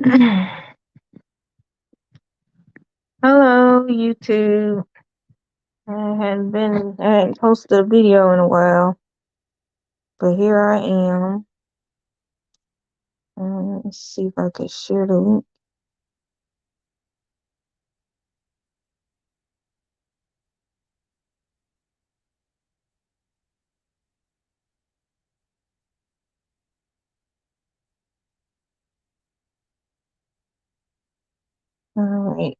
Hello, YouTube. I hadn't posted a video in a while, but here I am. Let's see if I can share the link. All right.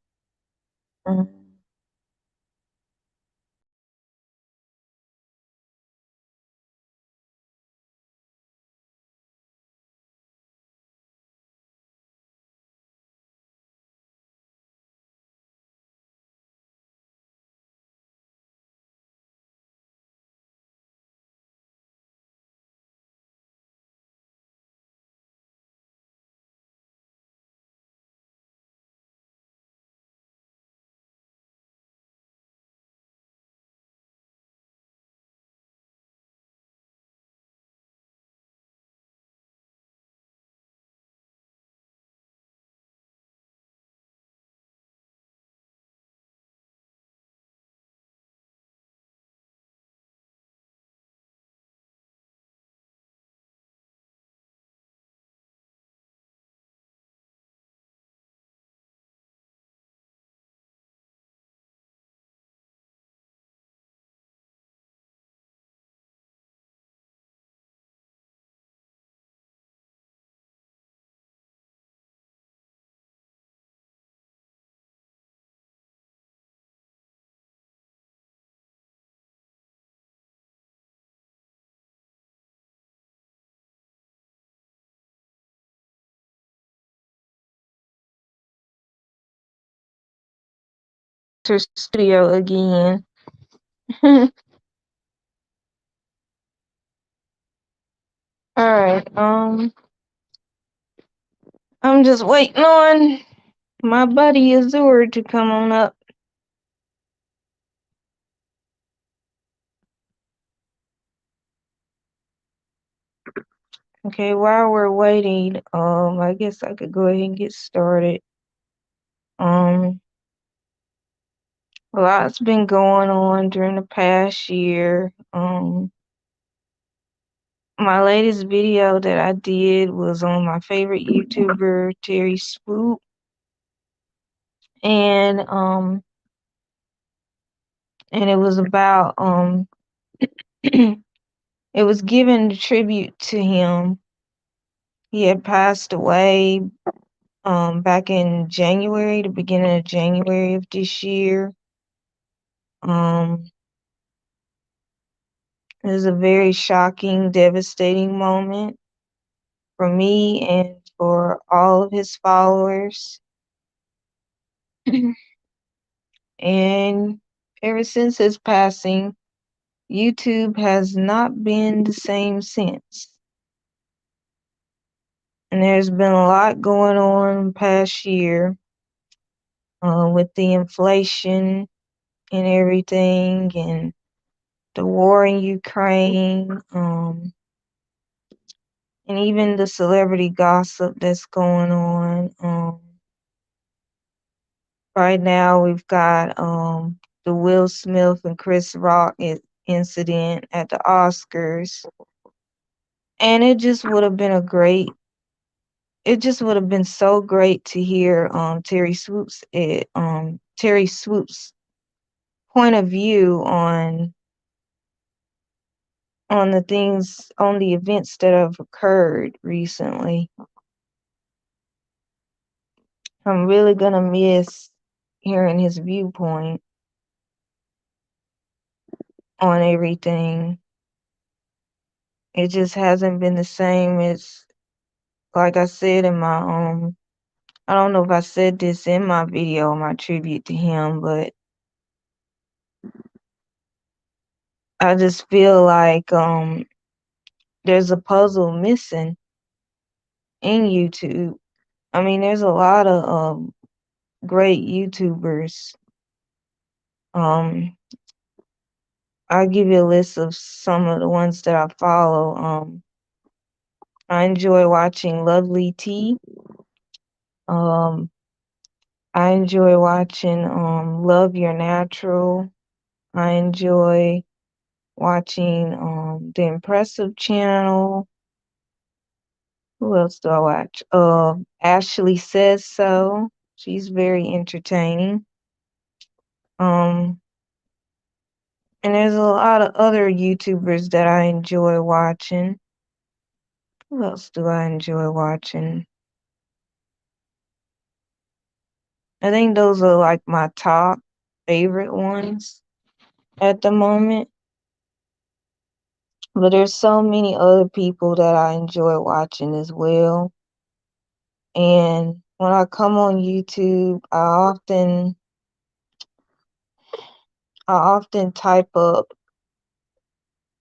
To studio again. All right. I'm just waiting on my buddy Azure to come on up. Okay, while we're waiting, I guess I could go ahead and get started. A lot's been going on during the past year. My latest video that I did was on my favorite YouTuber, Terry Spoop. And it was about it was given a tribute to him. He had passed away back in January, the beginning of January of this year. It was a very shocking, devastating moment for me and for all of his followers. And ever since his passing, YouTube has not been the same since. And there's been a lot going on the past year with the inflation and everything, and the war in Ukraine, and even the celebrity gossip that's going on. Right now, we've got the Will Smith and Chris Rock incident at the Oscars. And it just would have been so great to hear Terry Swoop's point of view on the events that have occurred recently. I'm really gonna miss hearing his viewpoint on everything. It just hasn't been the same as, like I said in my I don't know if I said this in my video, my tribute to him, but I just feel like there's a puzzle missing in YouTube. I mean, there's a lot of great YouTubers. I'll give you a list of some of the ones that I follow. I enjoy watching Lovely T. Um, I enjoy watching Love Your Natural. I enjoy watching the Impressive Channel. Who else do I watch? Ashley Says So. She's very entertaining. Um, and there's a lot of other YouTubers that I enjoy watching. Who else do I enjoy watching? I think those are like my top favorite ones at the moment. But there's so many other people that I enjoy watching as well. And when I come on YouTube, I often type up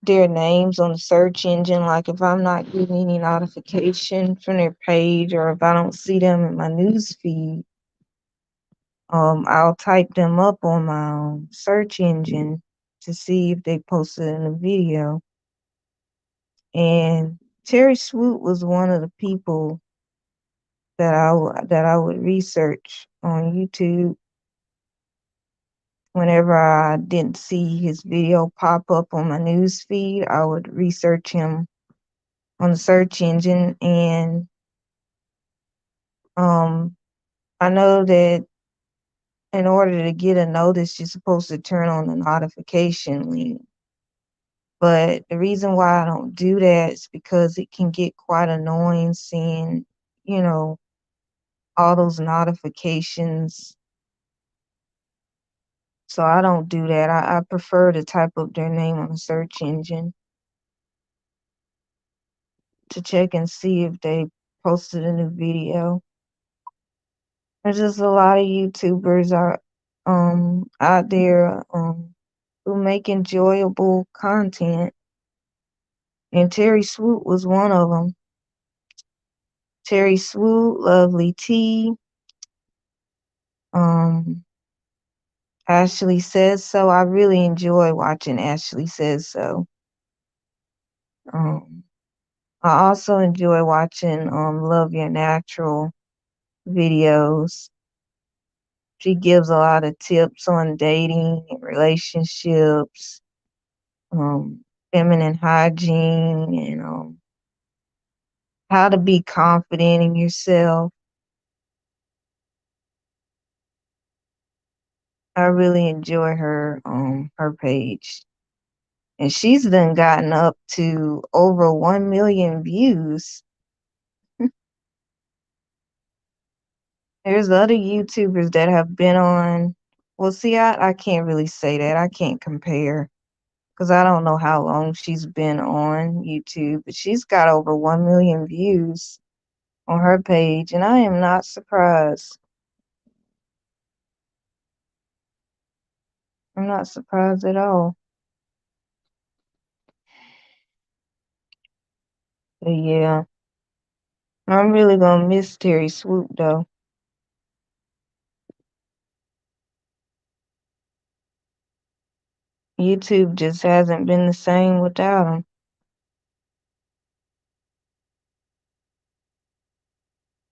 their names on the search engine. Like if I'm not getting any notification from their page or if I don't see them in my news feed, I'll type them up on my search engine to see if they posted in a video. And Terry Swoop was one of the people that I would research on YouTube whenever I didn't see his video pop up on my news feed. I would research him on the search engine, and um, I know that in order to get a notice, you're supposed to turn on the notification link. But the reason why I don't do that is because it can get quite annoying seeing, you know, all those notifications. So I don't do that. I prefer to type up their name on the search engine to check and see if they posted a new video. There's just a lot of YouTubers are out there who make enjoyable content, and Terry Swoop was one of them. Terry Swoop, Lovely T, um, Ashley Says So. I really enjoy watching Ashley Says So. Um, I also enjoy watching Love Your Natural videos. She gives a lot of tips on dating and relationships, feminine hygiene, and how to be confident in yourself. I really enjoy her page. And she's done gotten up to over 1 million views. There's other YouTubers that have been on. Well, see, I can't really say that. I can't compare because I don't know how long she's been on YouTube, but she's got over 1 million views on her page, and I am not surprised. I'm not surprised at all. But yeah, I'm really gonna miss Terry Swoop though. YouTube just hasn't been the same without him.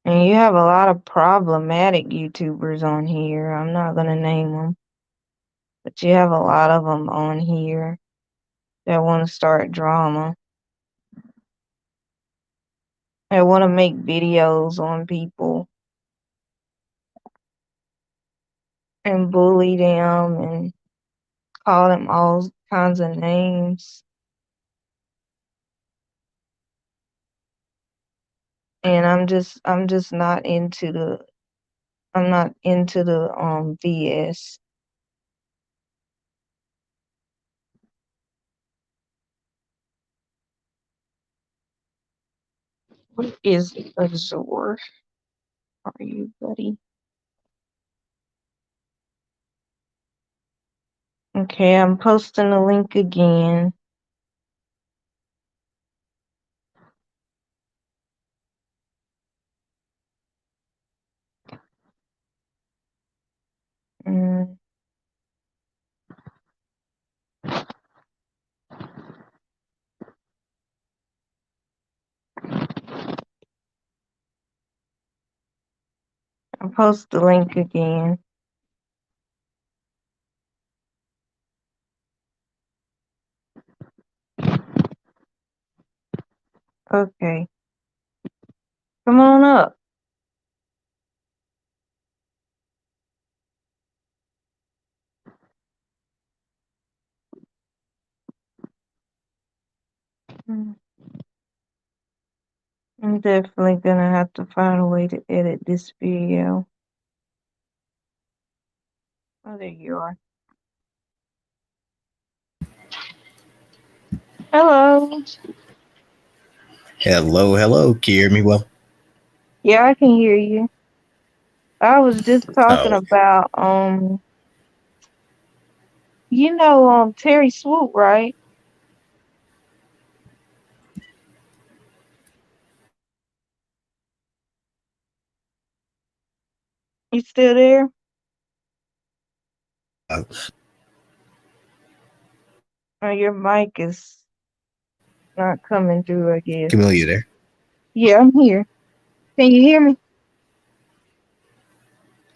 And you have a lot of problematic YouTubers on here. I'm not gonna name them, but you have a lot of them on here that want to start drama. They want to make videos on people and bully them and call them all kinds of names. And I'm just not into the BS. What is Azor? Are you, buddy? Okay, I'm posting the link again. Mm. I'll post the link again. Okay. Come on up. Mm, I'm definitely gonna have to find a way to edit this video. Oh, there you are. Hello. Hello, hello. Can you hear me well? Yeah, I can hear you. I was just talking Oh, about Terry Swoop, right? You still there? uh, Or your mic is not coming through, I guess. Camille, you there? Yeah, I'm here. Can you hear me?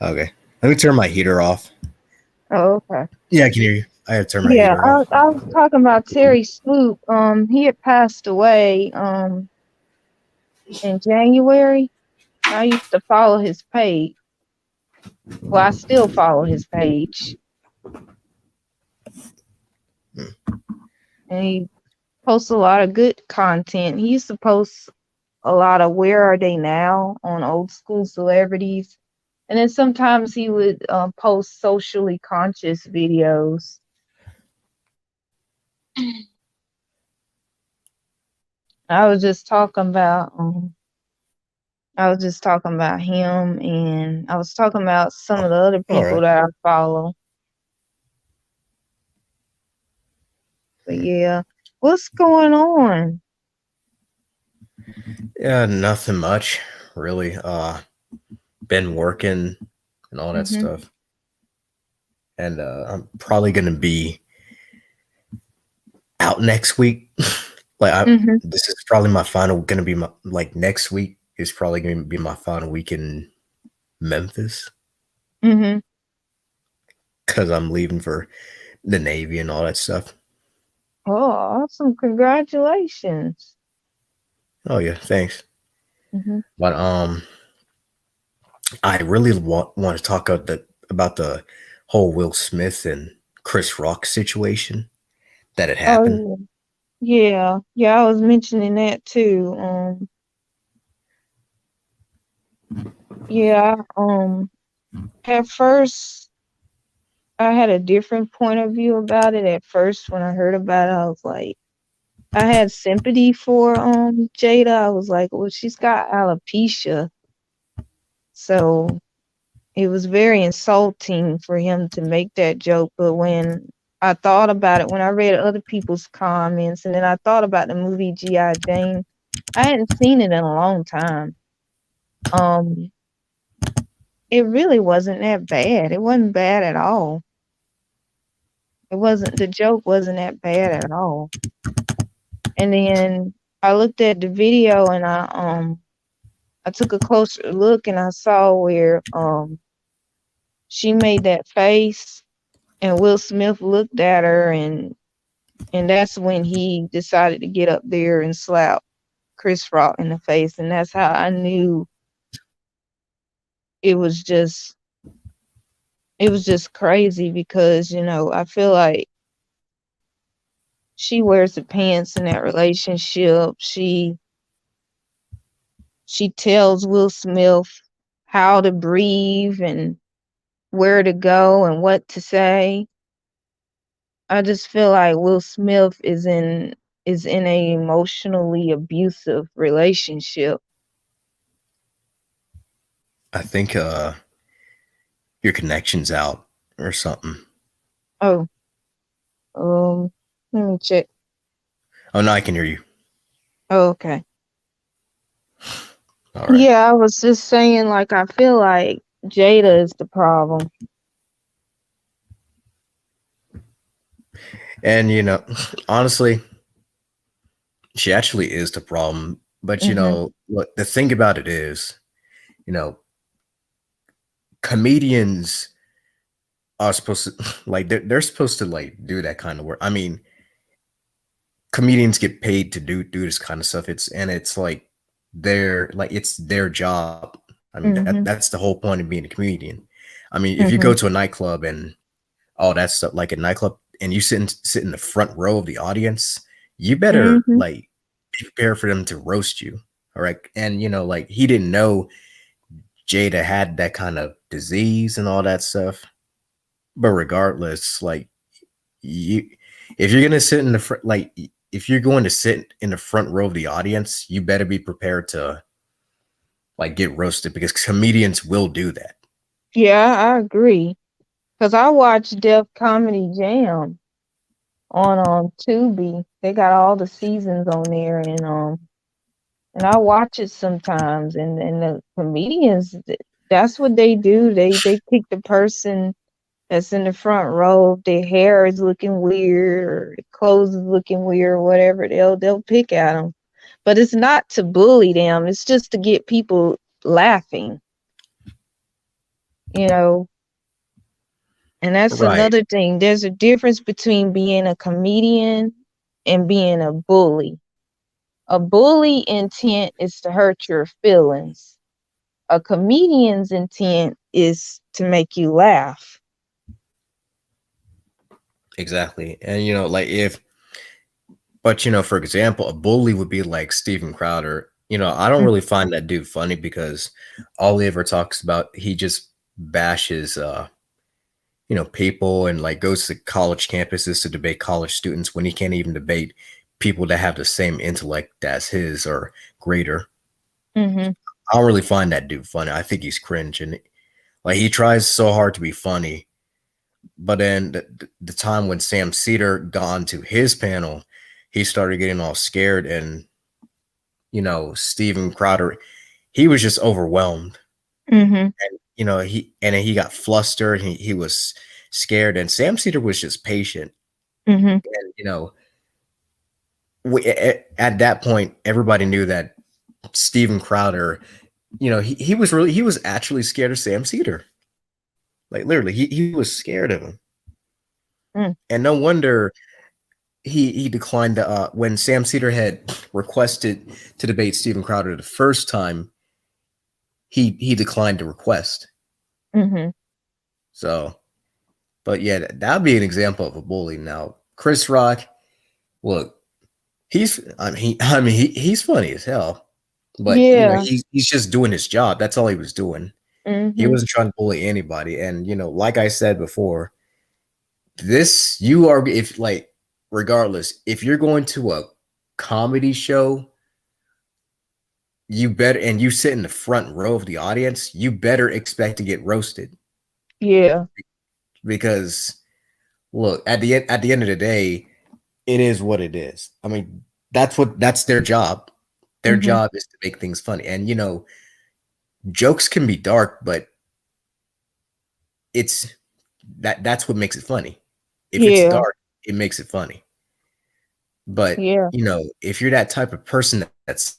Okay. Let me turn my heater off. Oh, okay. Yeah, I can hear you. I have to turn my Yeah, heater off. I was talking about Terry Swoop. He had passed away in January. I used to follow his page. Well, I still follow his page. And he posts a lot of good content. He used to post a lot of Where Are They Now on old school celebrities. And then sometimes he would post socially conscious videos. I was just talking about him, and I was talking about some Oh, of the other all people right. that I follow. But yeah, what's going on? Yeah, nothing much, really. Been working and all that Mhm. stuff. And I'm probably gonna be out next week. Mhm. This is probably my final gonna be my like next week is probably gonna be my final week in Memphis Mhm. because I'm leaving for the Navy and all that stuff. Oh, awesome! Congratulations. Oh yeah, thanks. Mhm. But I really want to talk about the whole Will Smith and Chris Rock situation that had happened. Oh yeah, yeah, yeah. I was mentioning that too. Yeah. At first, I had a different point of view about it. At first, when I heard about it, I was like, I had sympathy for Jada. I was like, well, she's got alopecia, so it was very insulting for him to make that joke. But when I thought about it, when I read other people's comments, and then I thought about the movie G.I. Jane, I hadn't seen it in a long time. Um, it really wasn't that bad. It wasn't bad at all. The joke wasn't that bad at all. And then I looked at the video, and I took a closer look, and I saw where she made that face, and Will Smith looked at her, and that's when he decided to get up there and slap Chris Rock in the face, and that's how I knew it was just crazy, because I feel like she wears the pants in that relationship. She tells Will Smith how to breathe and where to go and what to say. I just feel like Will Smith is in a emotionally abusive relationship. I think your connection's out or something. Oh, let me check. Oh no, I can hear you. Oh, okay. All right. Yeah, I was just saying, like, I feel like Jada is the problem. And honestly, she actually is the problem. But Mhm. look, the thing about it is, you know, comedians are supposed to like they're supposed to like do that kind of work. I mean, comedians get paid to do this kind of stuff. It's like it's their job. I mean, that's Mhm. the whole point of being a comedian. I mean, if you go to Mhm. a nightclub and oh, that's like a nightclub, and you sit in the front row of the audience, you better Mhm. like be prepared for them to roast you. All right. And like he didn't know Jada had that kind of disease and all that stuff. But regardless, like you if you're gonna sit in the front if you're going to sit in the front row of the audience, you better be prepared to like get roasted because comedians will do that. Yeah, I agree. Cause I watch Def Comedy Jam on Tubi. They got all the seasons on there, and I watch it sometimes. And the comedians, that's what they do. They pick the person that's in the front row. If their hair is looking weird or their clothes is looking weird or whatever, they'll pick at them. But it's not to bully them. It's just to get people laughing. You know, and that's Right. another thing. There's a difference between being a comedian and being a bully. A bully intent is to hurt your feelings. A comedian's intent is to make you laugh. Exactly. And like if but for example, a bully would be like Steven Crowder. I don't Mm, really find that dude funny because all he ever talks about, he just bashes people and like goes to college campuses to debate college students when he can't even debate people that have the same intellect as his or greater. mhm. I don't really find that dude funny. I think he's cringe and like he tries so hard to be funny, but then the time when Sam Cedar got onto his panel, he started getting all scared and Steven Crowder, he was just overwhelmed. Mhm. He got flustered. He was scared, and Sam Cedar was just patient. Mhm. And at that point, everybody knew that Steven Crowder, he was actually scared of Sam Cedar. Like literally, he was scared of him, Mm. and no wonder he declined when Sam Cedar had requested to debate Steven Crowder the first time. He declined the request. Mhm. So, but yeah, that'd be an example of a bully. Now, Chris Rock, look, he's funny as hell, but Yeah. he's just doing his job. That's all he was doing. He Mhm. wasn't trying to bully anybody. And like I said before, this you are if like regardless, if you're going to a comedy show, you better and you sit in the front row of the audience, you better expect to get roasted Yeah. because look, at the end of the day, it is what it is. I mean, that's their job. Their Mhm. job is to make things funny. And jokes can be dark, but it's that's what makes it funny. If it's Yeah. dark, it makes it funny. But Yeah. if you're that type of person that's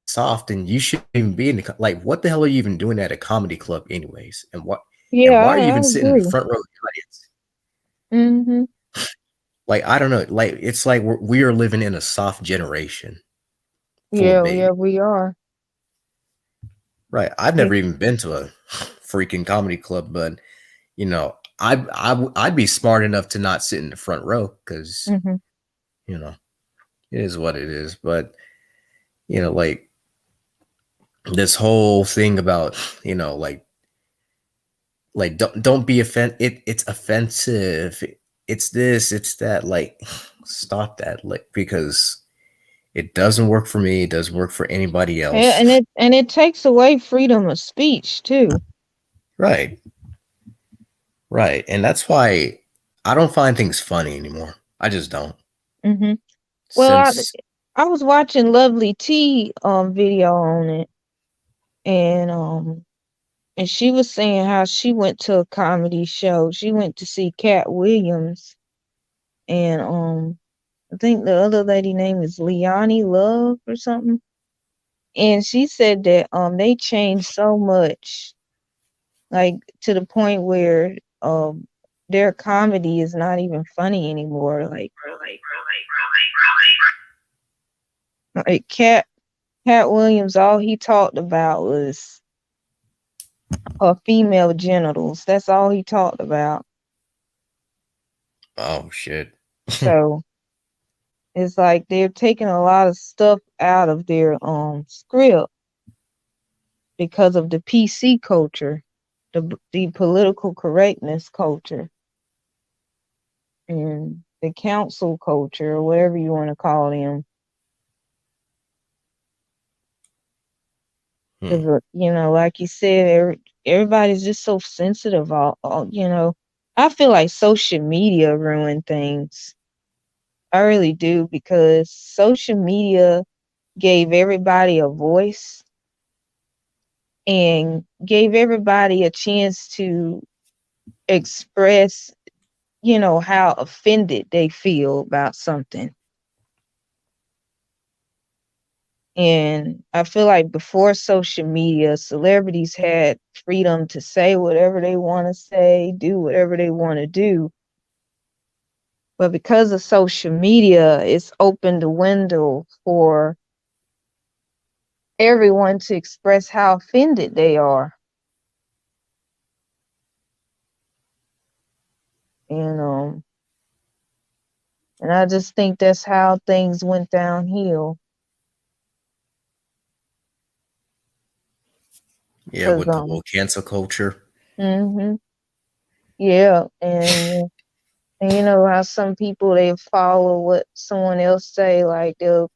soft, and you shouldn't even be in like, what the hell are you even doing at a comedy club, anyways? And Yeah, why are you I even sitting in the agree. front row of the audience? Mhm. Like, I don't know. Like, it's like we are living in a soft generation full of Yeah, yeah, baby. we are. Right. I've Yeah. never even been to a freaking comedy club, but I'd be smart enough to not sit in the front row because Mhm. you know it is what it is. But like this whole thing about like don't be it's offensive. It's this, it's that. Like, stop that. Like, because it doesn't work for me. It doesn't work for anybody Yeah, else. and it takes away freedom of speech too. Right. Right. And that's why I don't find things funny anymore. I just don't. Mhm. Well, Since I was watching Lovely T video on it, and she was saying how she went to a comedy show. She went to see Cat Williams, and I think the other lady name is Leonie Love or something. And she said that they changed so much like to the point where their comedy is not even funny anymore. Like Cat Williams, all he talked about was her female genitals. That's all he talked about. Oh shit. So it's like they're taking a lot of stuff out of their script because of the PC culture, the political correctness culture, and the council culture, or whatever you want to call them. Hmm. Because like you said, everybody's just so sensitive. I feel like social media ruined things. I really do, because social media gave everybody a voice and gave everybody a chance to express, how offended they feel about something. And I feel like before social media, celebrities had freedom to say whatever they want to say, do whatever they want to do. But because of social media, it's opened the window for everyone to express how offended they are. And and I just think that's how things went downhill. Yeah, Cause with the whole cancel culture. hmm yeah, and you know how some people, they follow what someone else say, like they'll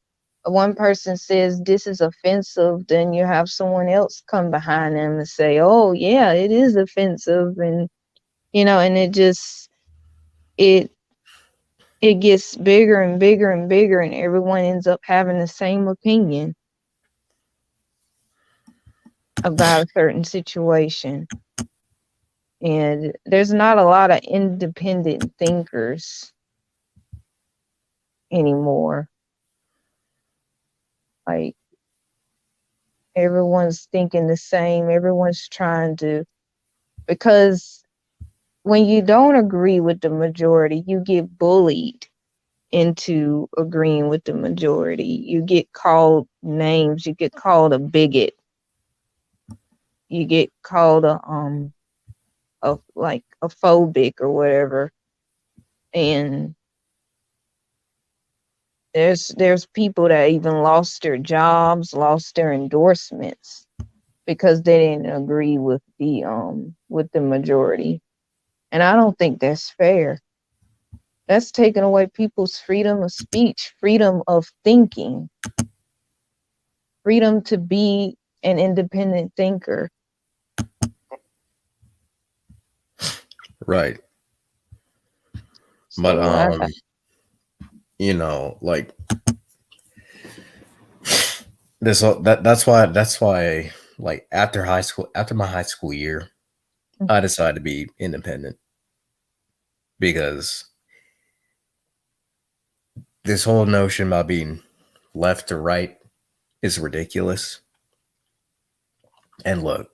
one person says this is offensive, then you have someone else come behind them and say, oh yeah, it is offensive. And and it it gets bigger and bigger and bigger, and everyone ends up having the same opinion about a certain situation. And there's not a lot of independent thinkers anymore. Like, everyone's thinking the same, everyone's trying to, because when you don't agree with the majority, you get bullied into agreeing with the majority. You get called names, you get called a bigot, you get called a phobic or whatever. And there's people that even lost their jobs, lost their endorsements because they didn't agree with the majority. And I don't think that's fair. That's taking away people's freedom of speech, freedom of thinking, freedom to be an independent thinker. Right. But So I like that's why like after my high school year, I decided to be independent because this whole notion about being left to right is ridiculous. And look,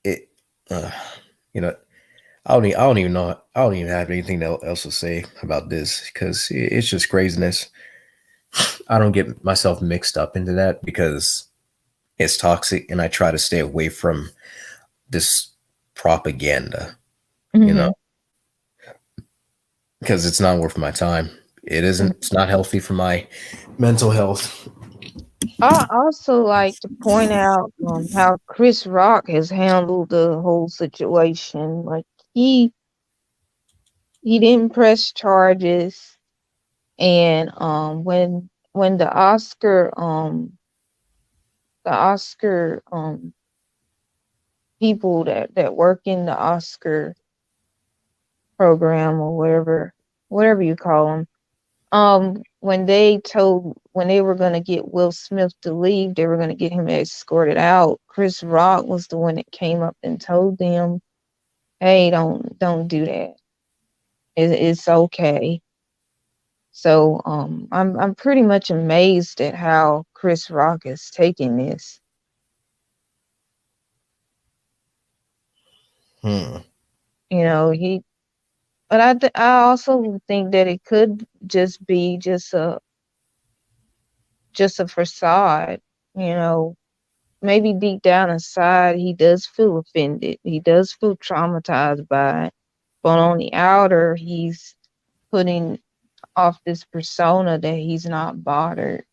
it uh, you know I don't even have anything else to say about this because it's just craziness. I don't get myself mixed up into that because it's toxic, and I try to stay away from this propaganda, you know, Mhm. because it's not worth my time. It isn't. It's not healthy for my mental health. I also like to point out how Chris Rock has handled the whole situation. Like, he he didn't press charges, and when the Oscar people that work in the Oscar program, or whatever you call them, when they were gonna get Will Smith to leave, they were gonna get him escorted out. Chris Rock was the one that came up and told them, "Hey, don't do that. It's okay." So I'm pretty much amazed at how Chris Rock is taking this. Hmm. You know, he. But I also think that it could just be just a facade. You know, maybe deep down inside he does feel offended. He does feel traumatized by it. But on the outer, he's putting off this persona that he's not bothered.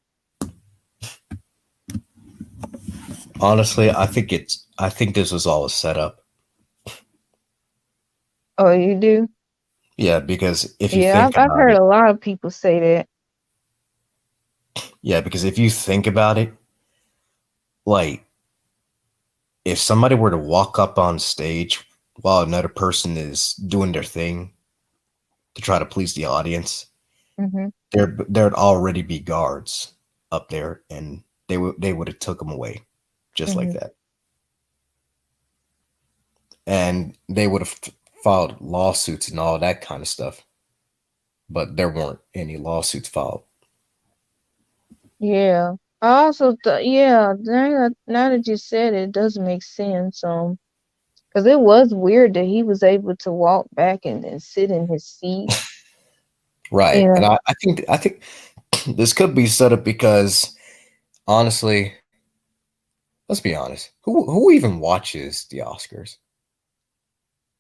Honestly, I think this was all a setup. Oh, you do? Yeah, because if you Yeah, think I've about heard it, a lot of people say that. yeah, because if you think about it, like if somebody were to walk up on stage while another person is doing their thing to try to please the audience, Hmm. there'd already be guards up there, and they would have took them away just like Hmm. that, and they would have filed lawsuits and all that kind of stuff. But there weren't any lawsuits filed. Yeah. I also thought, yeah, now that you said it, it does make sense. Because it was weird that he was able to walk back and sit in his seat. You Right, and know, I think this could be set up because honestly, let's be honest, who even watches the Oscars?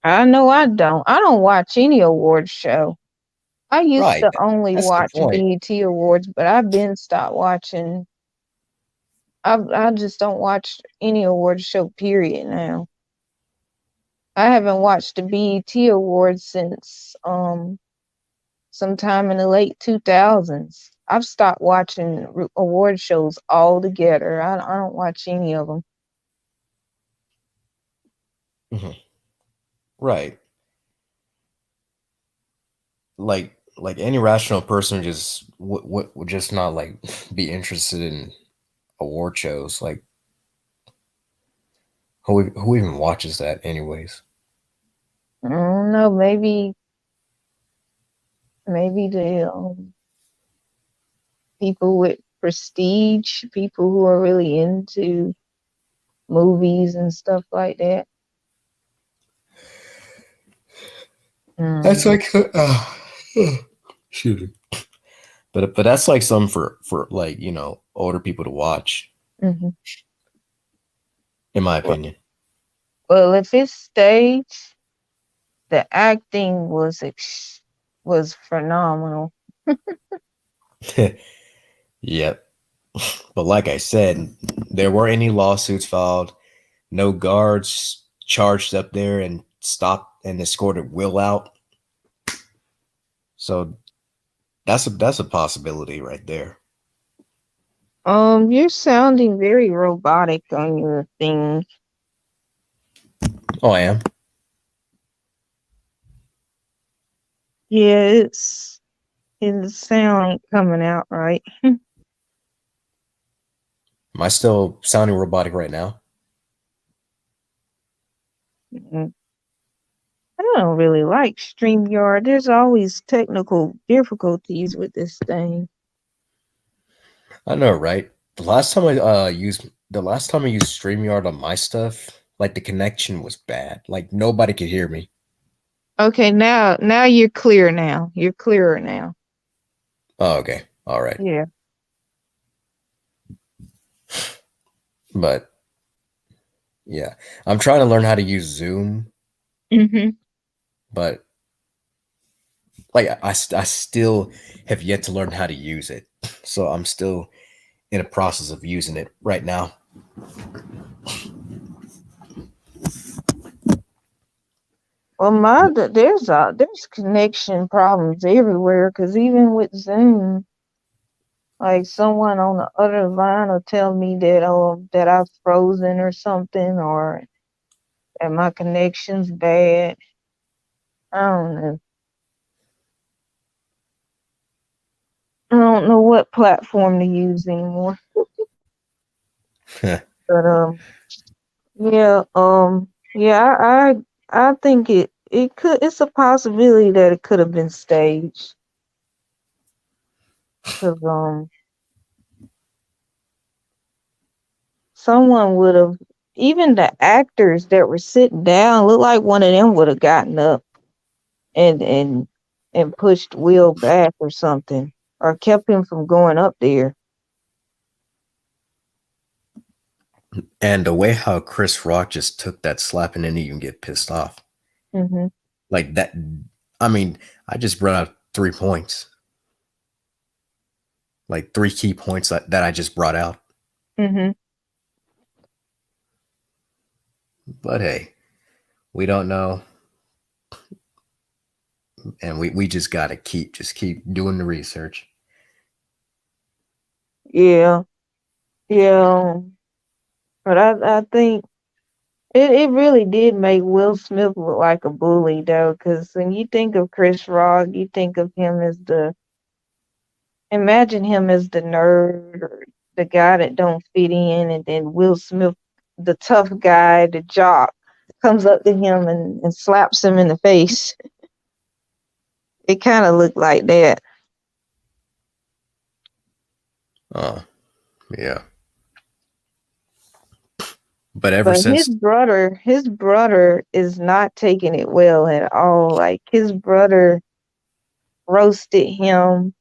I know I don't. I don't watch any award show. I used Right, to only that's the watch point. BET awards, but I've been stopped watching. I just don't watch any award show. Period. Now I haven't watched the BET awards since sometime in the late 2000s. I've stopped watching award shows altogether. I don't watch any of them. Mhm. Right, like any rational person just would just not like be interested in award shows. Like who even watches that anyways? I don't know. Maybe the people with prestige, people who are really into movies and stuff like that. That's Mm, like shoot it. But that's like some for like older people to watch, hmm. in my Well, opinion. well, if it's staged, the acting was phenomenal. Yep. But like I said, there weren't any lawsuits filed, no guards charged up there and stopped and escorted Will out. So that's a possibility right there. You're sounding very robotic on your thing. Oh, I am. Yeah, the sound ain't coming out right. Am I still sounding robotic right now? Mm, I don't really like StreamYard. There's always technical difficulties with this thing. I know, right? The last time I used Streamyard on my stuff, like the connection was bad. Like nobody could hear me. Okay, now you're clear now. You're clearer now. Oh, okay. All right. Yeah. But yeah, I'm trying to learn how to use Zoom, Hmm. but like I still have yet to learn how to use it. So I'm still in a process of using it right now. Well, there's connection problems everywhere because even with Zoom, like someone on the other line will tell me that I've frozen or something or that my connection's bad. I don't know. I don't know what platform to use anymore. But yeah, I think it's a possibility that it could have been staged because someone would have even the actors that were sitting down looked like one of them would have gotten up and pushed Will back or something, or kept him from going up there. And the way how Chris Rock just took that slap and didn't even get pissed off. Mm-hmm. Like that. I mean, I just brought out 3 points. Like 3 key points that I just brought out. Mm-hmm. But hey, we don't know. And we just gotta keep doing the research. Yeah. Yeah. But I think it really did make Will Smith look like a bully though, because when you think of Chris Rock, you think of him as imagine him as the nerd or the guy that don't fit in, and then Will Smith, the tough guy, the jock, comes up to him and slaps him in the face. It kind of looked like that. Oh, yeah. But ever But since his brother is not taking it well at all. Like his brother roasted him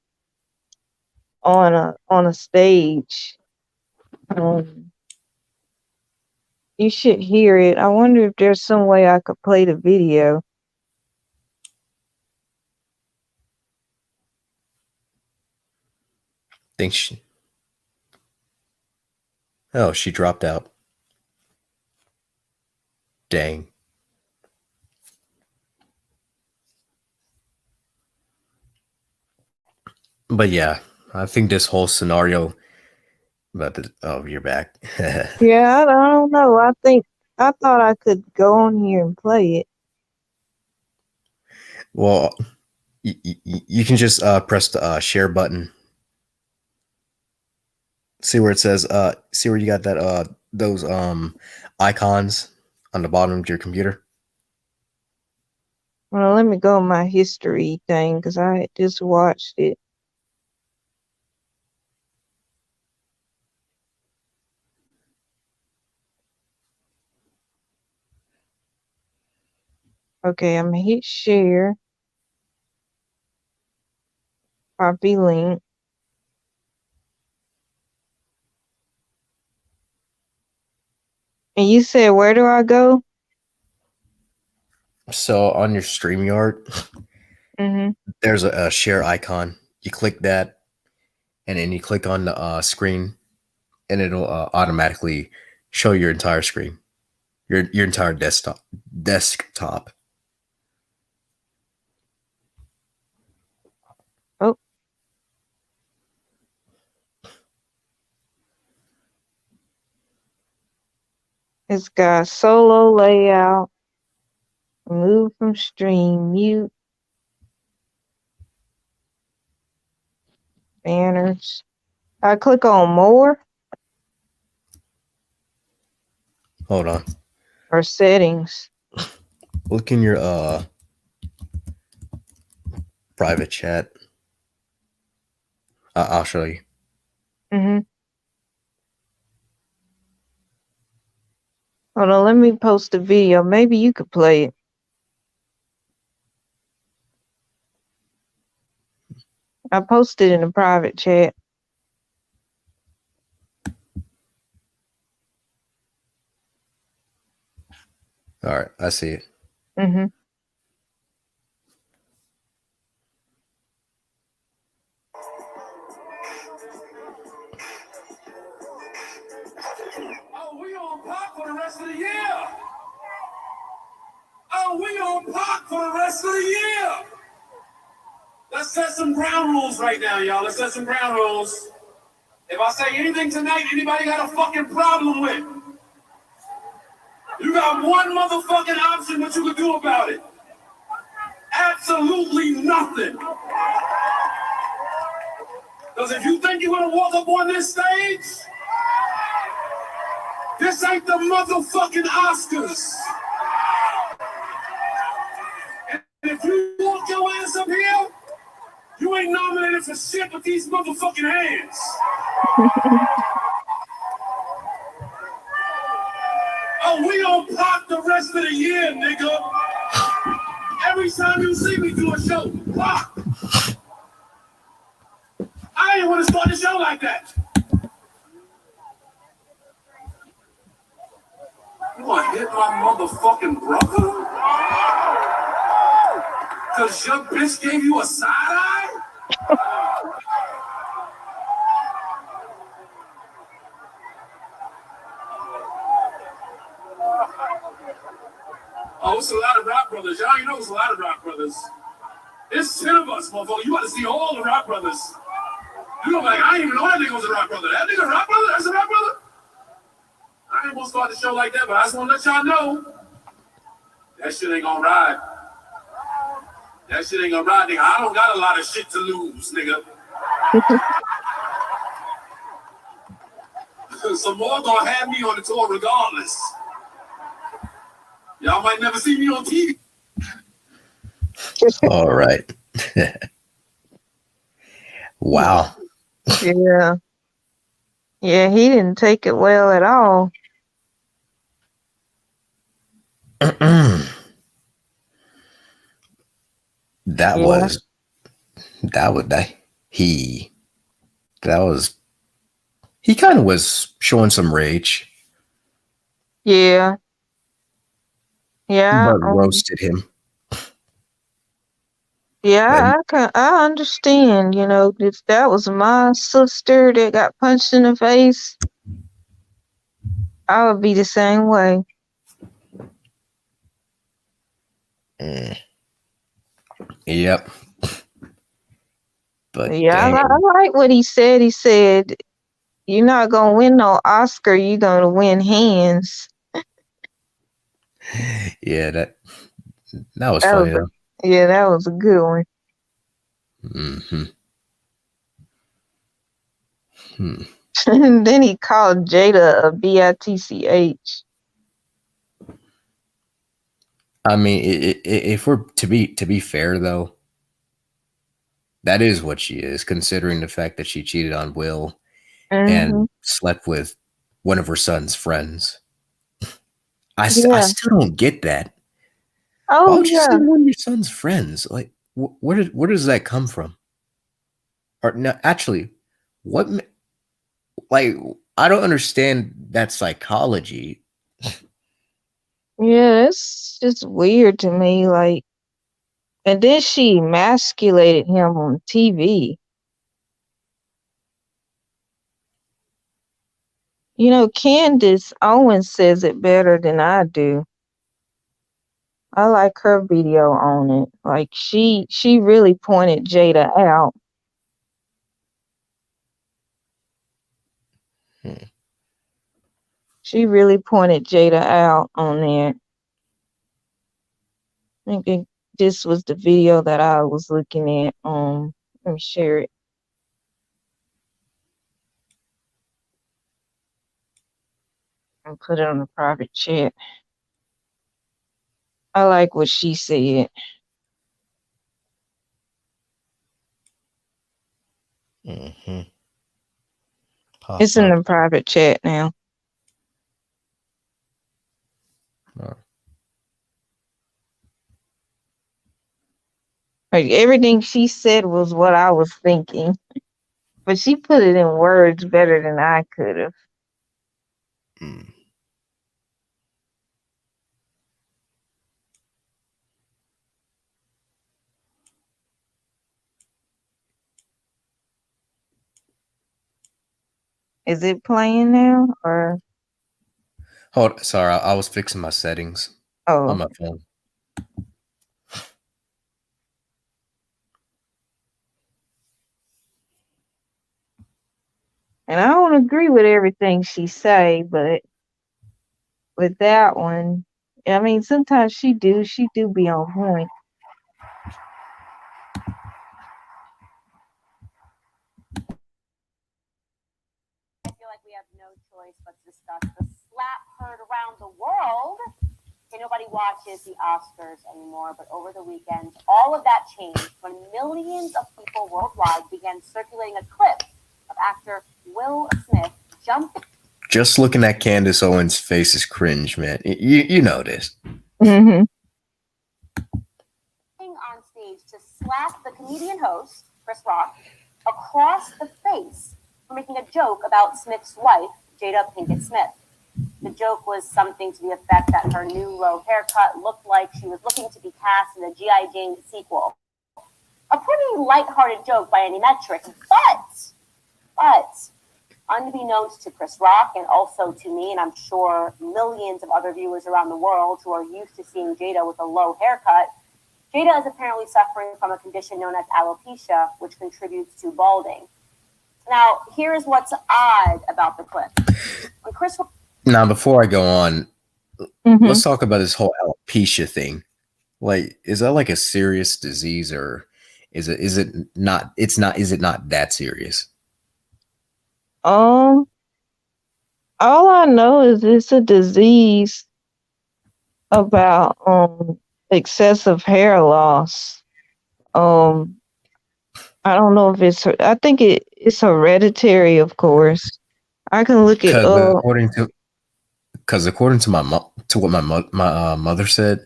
on a stage. Um, you should hear it. I wonder if there's some way I could play the video. think she oh, she dropped out. Dang. But yeah, I think this whole scenario about the oh, you're back. Yeah, I don't know. I thought I could go on here and play it. Well, you can just press the share button. See where it says see where you got that those icons on the bottom of your computer. Well, let me go on my history thing because I had just watched it. Okay, I'm gonna hit share. Copy link. And you said, where do I go? So on your Streamyard, Mm-hmm. there's a share icon. You click that, and then you click on the screen, and it'll automatically show your entire screen, your entire desktop. Oh, it's got solo layout. Remove from stream. Mute. Banners. I click on more Hold on. or settings. Look in your private chat. I'll show you. Mm-hmm. Hold on, let me post a video. Maybe you could play it. I posted in a private chat. All right, I see it. Mm-hmm. Oh, we on pop for the rest of the year. Oh, we on pop for the rest of the year. Let's set some ground rules right now, y'all. Let's set some ground rules. If I say anything tonight, anybody got a fucking problem with, you got one motherfucking option what you can do about it. Absolutely nothing. Because if you think you're gonna walk up on this stage, this ain't the motherfucking Oscars. And if you walk your ass up here, you ain't nominated for shit with these motherfucking hands. Oh, we on pop the rest of the year, nigga. Every time you see me do a show, pop. I didn't want to start the show like that. You want to hit my motherfucking brother? Because your bitch gave you a side eye? Oh, it's a lot of rock brothers. Y'all, you know it's a lot of rock brothers. It's 10 of us, motherfucker. You got to see all the rock brothers. You know, like, I didn't even know that nigga was a rock brother. That nigga a rock brother? That's a rock brother? I ain't gonna start the show like that, but I just want to let y'all know that shit ain't gonna ride. That shit ain't gonna ride, nigga. I don't got a lot of shit to lose, nigga. So more gonna have me on the tour regardless. Y'all might never see me on TV. All right. Wow. Yeah. Yeah, he didn't take it well at all. That Yeah. was he kind of was showing some rage, Yeah. Yeah. but roasted him. Yeah, I understand, you know, if that was my sister that got punched in the face, I would be the same way. Yep. But Yeah, I damn. like what he said. He said, "You're not gonna win no Oscar. You're gonna win hands." Yeah, that was That funny was though. yeah, that was a good one. Mm-hmm. And then he called Jada a bitch. I mean, if we're to be fair though, that is what she is, considering the fact that she cheated on Will and slept with one of her son's friends. I Yeah. still don't get that. Why Oh would you yeah. say one of your son's friends? Like, where does that come from? Or no, actually, what? Like, I don't understand that psychology. Yeah, it's just weird to me. Like, and then she emasculated him on TV. You know, Candace Owens says it better than I do. I like her video on it. Like she really pointed Jada out. She really pointed Jada out on there. I think this was the video that I was looking at. Let me share it. And put it on the private chat. I like what she said. Mm-hmm. It's in the private chat now. Like everything she said was what I was thinking, but she put it in words better than I could have. Is it playing now or? Hold, sorry, I was fixing my settings on my phone. And I don't agree with everything she say, but with that one, I mean, sometimes she do be on point. I feel like we have no choice but to discuss the slap heard around the world. Okay, nobody watches the Oscars anymore, but over the weekend, all of that changed when millions of people worldwide began circulating a clip of actor Will Smith jumping Just looking at Candace Owens' face is cringe, man. You know this. Mm-hmm. On stage to slap the comedian host, Chris Rock, across the face for making a joke about Smith's wife, Jada Pinkett Smith. The joke was something to the effect that her new low haircut looked like she was looking to be cast in a G.I. Jane sequel. A pretty lighthearted joke by any metric, but unbeknownst to Chris Rock and also to me, and I'm sure millions of other viewers around the world who are used to seeing Jada with a low haircut, Jada is apparently suffering from a condition known as alopecia, which contributes to balding. Now, here's what's odd about the clip. When Chris... Now, before I go on, let's talk about this whole alopecia thing. Like, is that like a serious disease, or is it not? It's not. Is it not that serious? All I know is it's a disease about excessive hair loss. I don't know if I think it's hereditary, of course. I can look it up. According to what my mother said,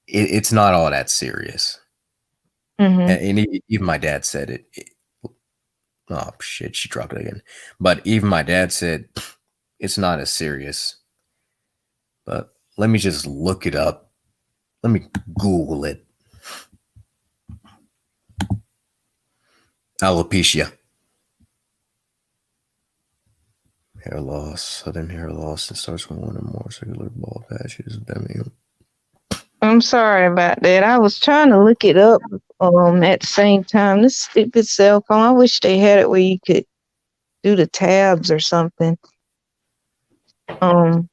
it's not all that serious. And even my dad said it. Oh shit, she dropped it again. But even my dad said it's not as serious. But let me just look it up. Let me Google it. Alopecia. Hair loss, sudden hair loss. It starts with one or more circular bald patches. I'm sorry about that. I was trying to look it up at the same time. This stupid cell phone. I wish they had it where you could do the tabs or something. But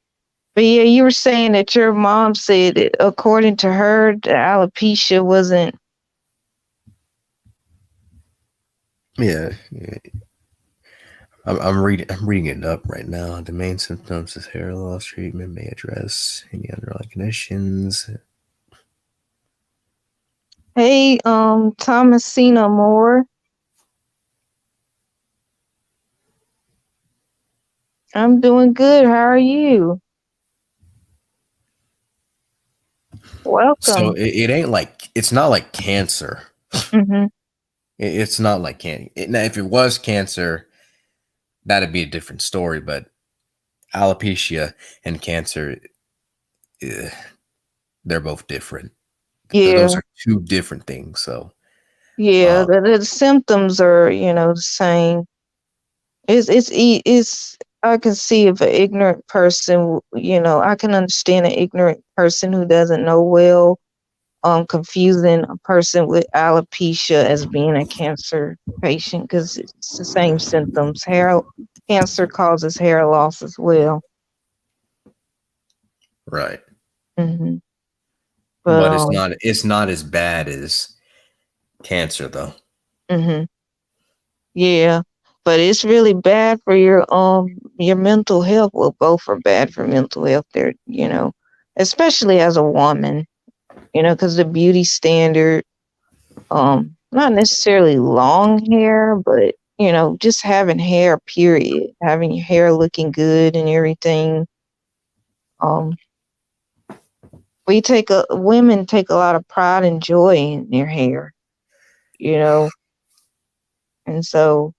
yeah, you were saying that your mom said that according to her, the alopecia wasn't. Yeah. I'm reading it up right now. The main symptoms is hair loss. Treatment may address any underlying conditions. Hey, Thomasina Moore. I'm doing good. How are you? Welcome. So it ain't like, it's not like cancer. It's not like cancer. Now, if it was cancer, that'd be a different story. But alopecia and cancer, they're both different. Yeah. Those are two different things. So yeah, the symptoms are, the same. It's I can see if an ignorant person, I can understand an ignorant person who doesn't know well, confusing a person with alopecia as being a cancer patient, because it's the same symptoms. Cancer causes hair loss as well. right. But it's not as bad as cancer though. Yeah, but it's really bad for your mental health. Well, both are bad for mental health. There, especially as a woman, because the beauty standard, not necessarily long hair, but just having hair. Period. Having your hair looking good and everything. Women take a lot of pride and joy in their hair, and so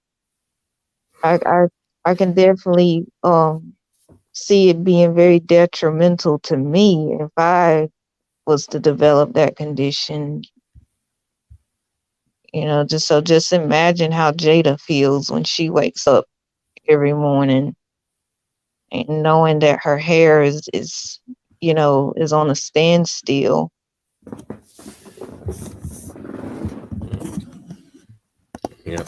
I can definitely see it being very detrimental to me if I was to develop that condition. Just imagine how Jada feels when she wakes up every morning and knowing that her hair is on a standstill. Yeah.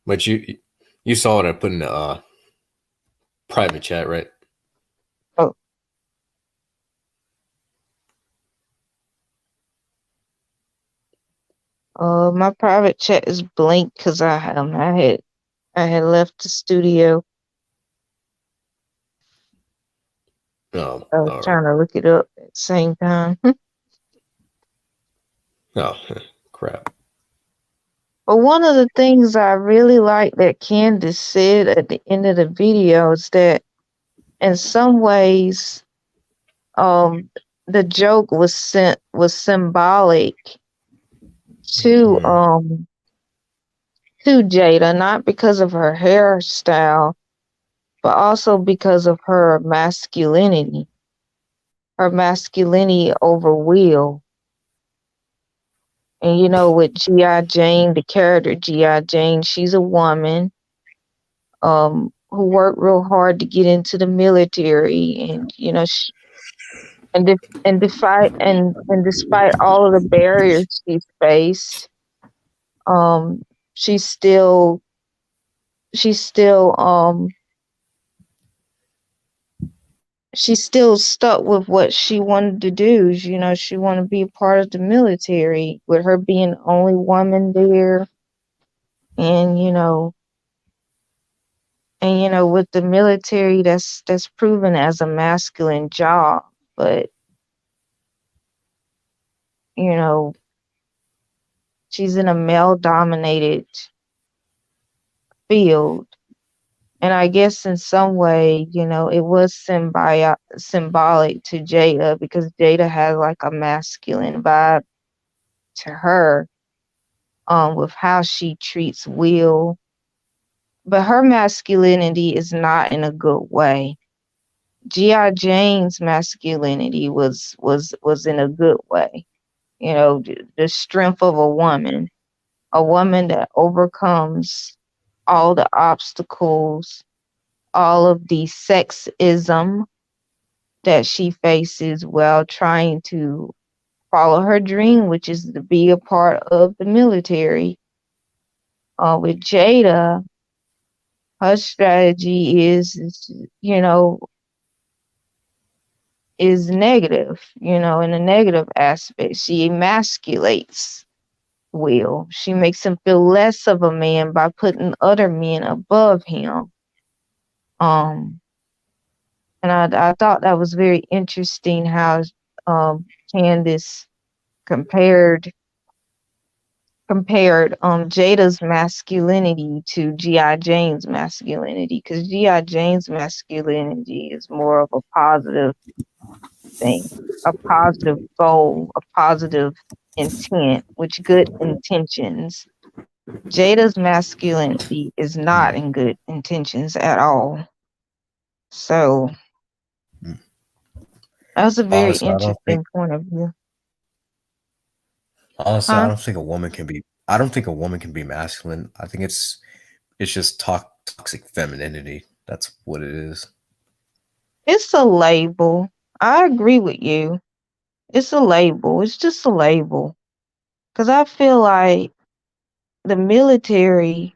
But you saw what I put in the private chat, right? My private chat is blank because I had left the studio. Oh, I was trying to look it up at the same time. Oh, crap. But one of the things I really like that Candace said at the end of the video is that in some ways, um, the joke was symbolic to Mm, Jada, not because of her hairstyle, but also because of her masculinity over Will. And with G.I. Jane, the character G.I. Jane, she's a woman who worked real hard to get into the military, and despite all of the barriers she's faced, um, she's still she's still um she's still stuck with what she wanted to do. She wanted to be a part of the military, with her being the only woman there, and with the military, that's proven as a masculine job, but you know she's in a male dominated field. And I guess in some way, it was symbolic to Jada, because Jada has like a masculine vibe to her, with how she treats Will. But her masculinity is not in a good way. G.I. Jane's masculinity was in a good way. The strength of a woman that overcomes all the obstacles, all of the sexism that she faces while trying to follow her dream, which is to be a part of the military. With Jada, her strategy is negative, in a negative aspect. She emasculates Will. She makes him feel less of a man by putting other men above him. Um, and I thought that was very interesting how Candace compared Jada's masculinity to G.I. Jane's masculinity, because G.I. Jane's masculinity is more of a positive thing, a positive goal, a positive intent, which good intentions. Jada's masculinity is not mm. in good intentions at all. So Mm. that was a very Honestly, I don't think. interesting point of view. Honestly, I Huh? don't think a woman can be. I don't think a woman can be masculine. I think it's just toxic femininity. That's what it is. It's a label. I agree with you. It's a label. It's just a label. Because I feel like the military,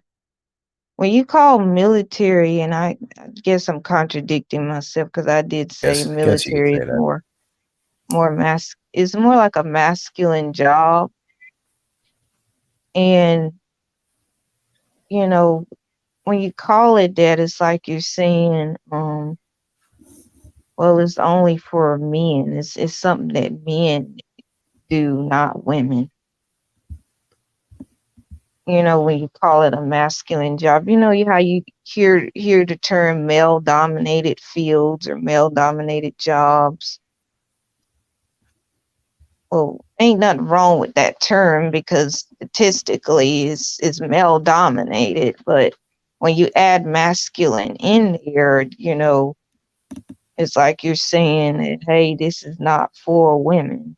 when you call military, and I guess I'm contradicting myself, because I did say Guess you could military say is that. it's more like a masculine job. And, you know, when you call it that, it's like you're saying, well, it's only for men. It's something that men do, not women. When you call it a masculine job, how you hear the term male dominated fields or male dominated jobs. Well, ain't nothing wrong with that term, because statistically it's male dominated, but when you add masculine in there, it's like you're saying that, hey, this is not for women.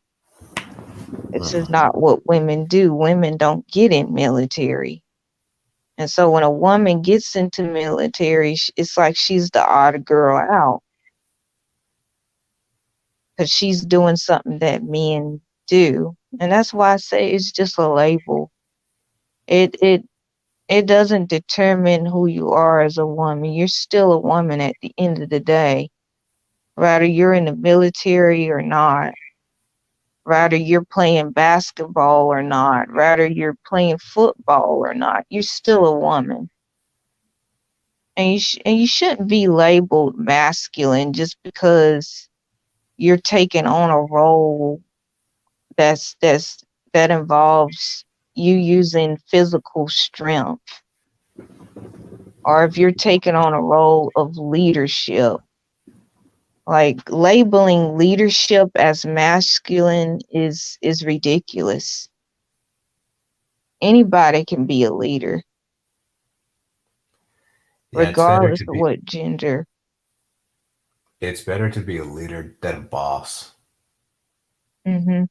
This is Mm. not what women do. Women don't get in military. And so when a woman gets into military, it's like she's the odd girl out, because she's doing something that men do. And that's why I say it's just a label. It it it doesn't determine who you are as a woman. You're still a woman at the end of the day, whether you're in the military or not, whether you're playing basketball or not, whether you're playing football or not. You're still a woman. And you shouldn't be labeled masculine just because you're taking on a role that's that involves you using physical strength, or if you're taking on a role of leadership. Like labeling leadership as masculine is ridiculous. Anybody can be a leader, Yeah, regardless of what gender. it's better to be a leader than a boss. Mm-hmm.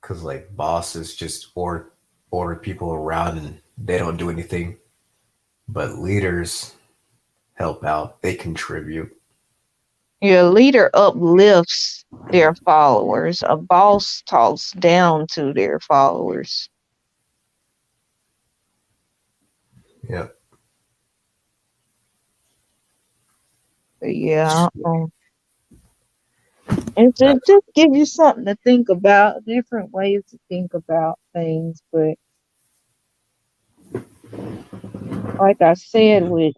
Because like bosses just order people around and they don't do anything. But leaders help out. They contribute. Your leader uplifts their followers. A boss talks down to their followers. Yep. But yeah, and to just give you something to think about, different ways to think about things. But like I said, with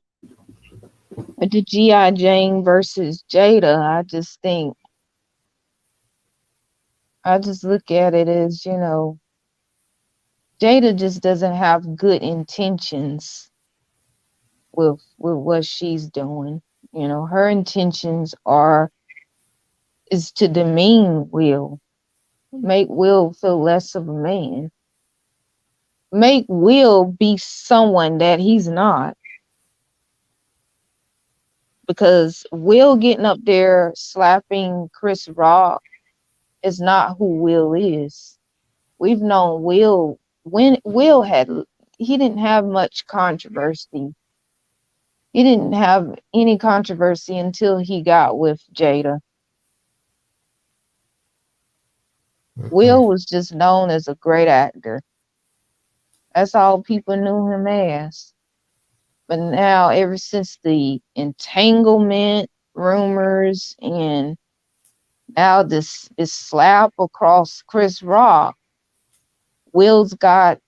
the G.I. Jane versus Jada, I just look at it as, Jada just doesn't have good intentions with what she's doing. Her intentions is to demean Will, make Will feel less of a man, make Will be someone that he's not. Because Will getting up there slapping Chris Rock is not who Will is. We've known Will when he didn't have much controversy. He didn't have any controversy until he got with Jada. Will was just known as a great actor. That's all people knew him as. But now, ever since the entanglement rumors and now this slap across Chris Rock, Will's got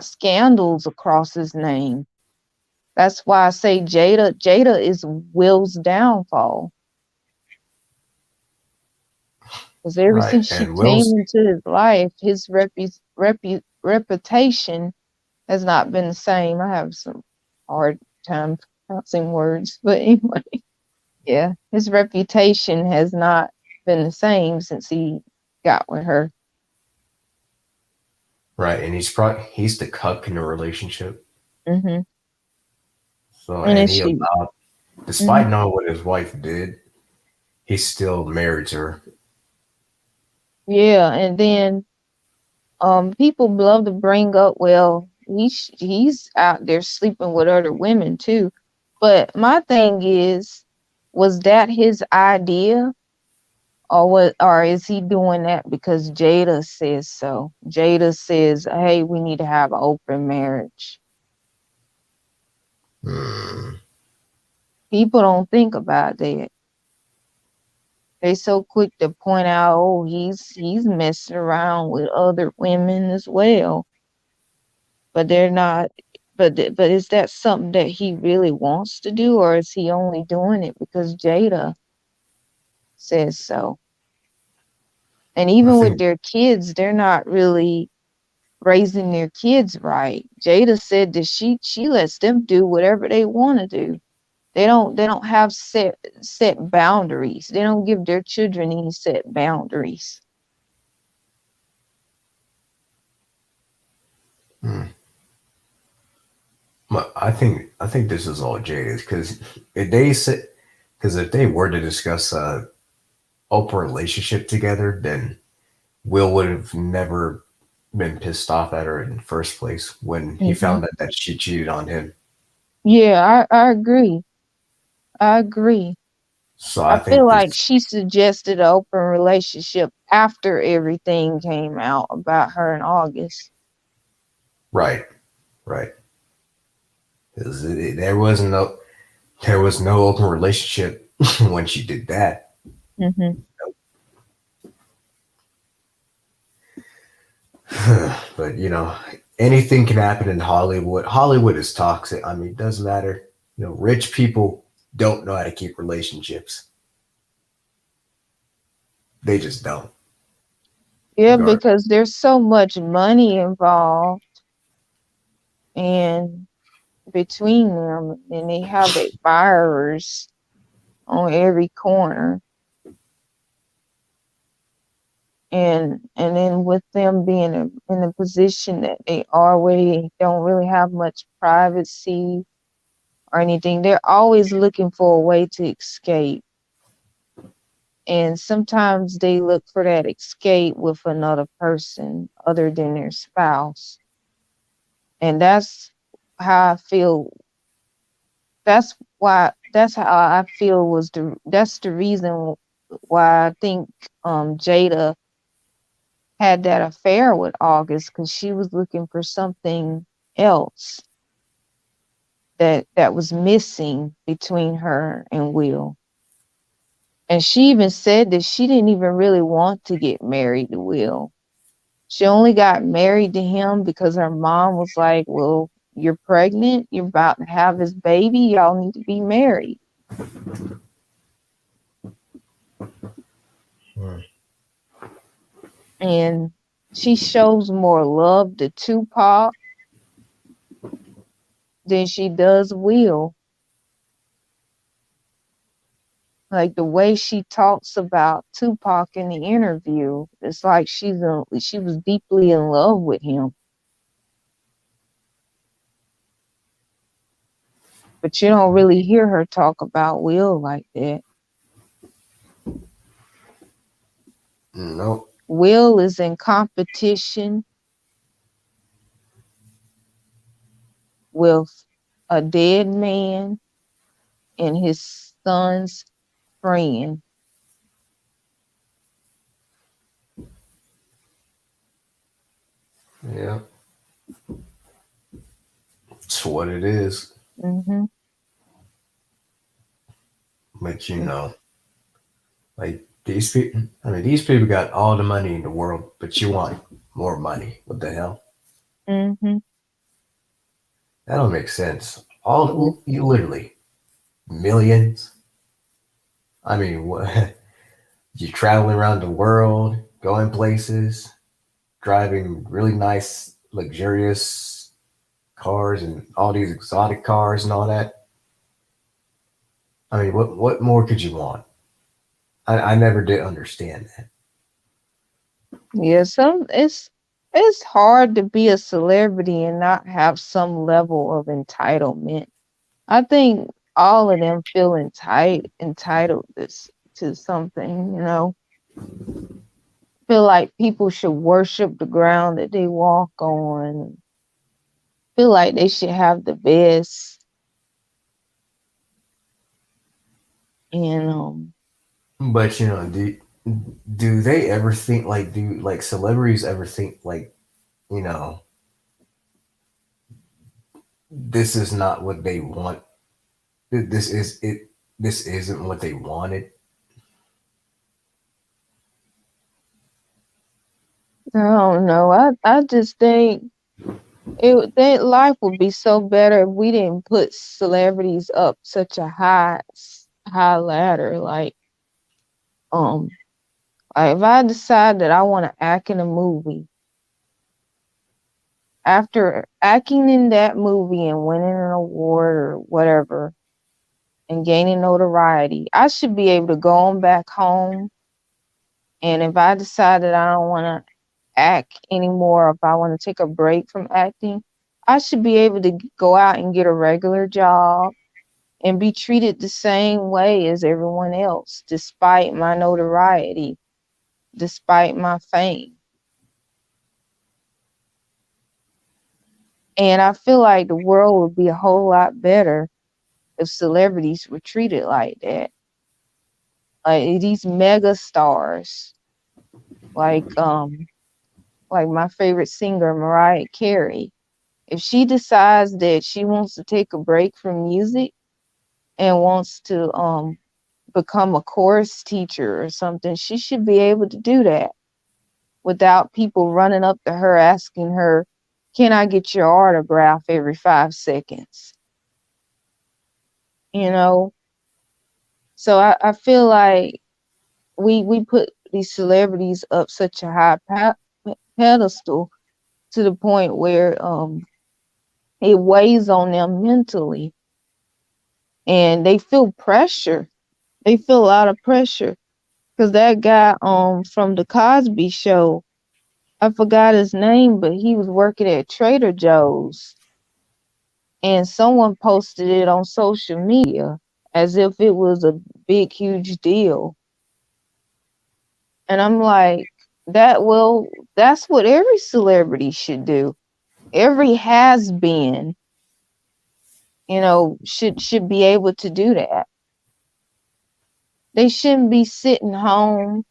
scandals across his name. That's why I say Jada is Will's downfall. Because ever since she came into his life, his reputation has not been the same. I have some hard time pronouncing words, but anyway, yeah, his reputation has not been the same since he got with her. Right, and he's the cuck in the relationship. Mm-hmm. So and he allowed, despite knowing what his wife did, he still married her. Yeah, and then people love to bring up, well, he's out there sleeping with other women too. But my thing is, was that his idea? Or is he doing that because Jada says so? Jada says, hey, we need to have an open marriage. People don't think about that. They so quick to point out, oh, he's messing around with other women as well. But they're not. But is that something that he really wants to do, or is he only doing it because Jada says so? And even with their kids, they're not really raising their kids right. Jada said that she lets them do whatever they want to do. They don't have set boundaries. They don't give their children any set boundaries. I think this is all Jada's, because if they were to discuss a open relationship together, then Will would have never been pissed off at her in the first place when he found out that she cheated on him. Yeah, I agree. I agree. So I feel like she suggested an open relationship after everything came out about her in August. Right. Because there was no open relationship when she did that. Mm-hmm. But anything can happen in Hollywood. Hollywood is toxic. I mean, it doesn't matter. Rich people don't know how to keep relationships. They just don't. Yeah, Regard. because there's so much money involved and between them, and they have admirers on every corner. And then with them being in a position that they are where they don't really have much privacy or anything, they're always looking for a way to escape. And sometimes they look for that escape with another person other than their spouse. And that's how I feel. That's how I feel that's the reason why I think Jada had that affair with August, because she was looking for something else that was missing between her and Will. And she even said that she didn't even really want to get married to Will. She only got married to him because her mom was like, well, you're pregnant, you're about to have this baby, y'all need to be married. Hmm. And she shows more love to Tupac than she does Will. Like the way she talks about Tupac in the interview, it's like she was deeply in love with him. But you don't really hear her talk about Will like that. Nope. Will is in competition with a dead man and his son's friend. Yeah. It's what it is. Hmm. But like these people, I mean, these people got all the money in the world, but you want more money. What the hell? Hmm. That don't make sense. All you literally millions. I mean, what? You traveling around the world, going places, driving really nice, luxurious cars, and all these exotic cars and all that. I mean, what more could you want? I never did understand that. Yeah, it's hard to be a celebrity and not have some level of entitlement. I think all of them feel entitled to something, Feel like people should worship the ground that they walk on. Feel like they should have the best. And But do they ever think like do like celebrities ever think like you know this is not what they want? This is it. This isn't what they wanted. I don't know. I just think that life would be so better if we didn't put celebrities up such a high ladder. Um, like if I decide that I want to act in a movie, after acting in that movie and winning an award or whatever and gaining notoriety, I should be able to go on back home. And if I decide that I don't want to act anymore, if I want to take a break from acting, I should be able to go out and get a regular job and be treated the same way as everyone else, despite my notoriety, despite my fame. And I feel like the world would be a whole lot better if celebrities were treated like that. Like these mega stars, like like my favorite singer, Mariah Carey. If she decides that she wants to take a break from music and wants to become a chorus teacher or something, she should be able to do that without people running up to her asking her, "Can I get your autograph?" every 5 seconds. You know? So I feel like we put these celebrities up such a high pedestal to the point where it weighs on them mentally, and they feel pressure. They feel a lot of pressure because that guy from the Cosby Show, I forgot his name, but he was working at Trader Joe's, and someone posted it on social media as if it was a big, huge deal. And I'm like, that's what every celebrity should do. Every has been, should be able to do that. They shouldn't be sitting home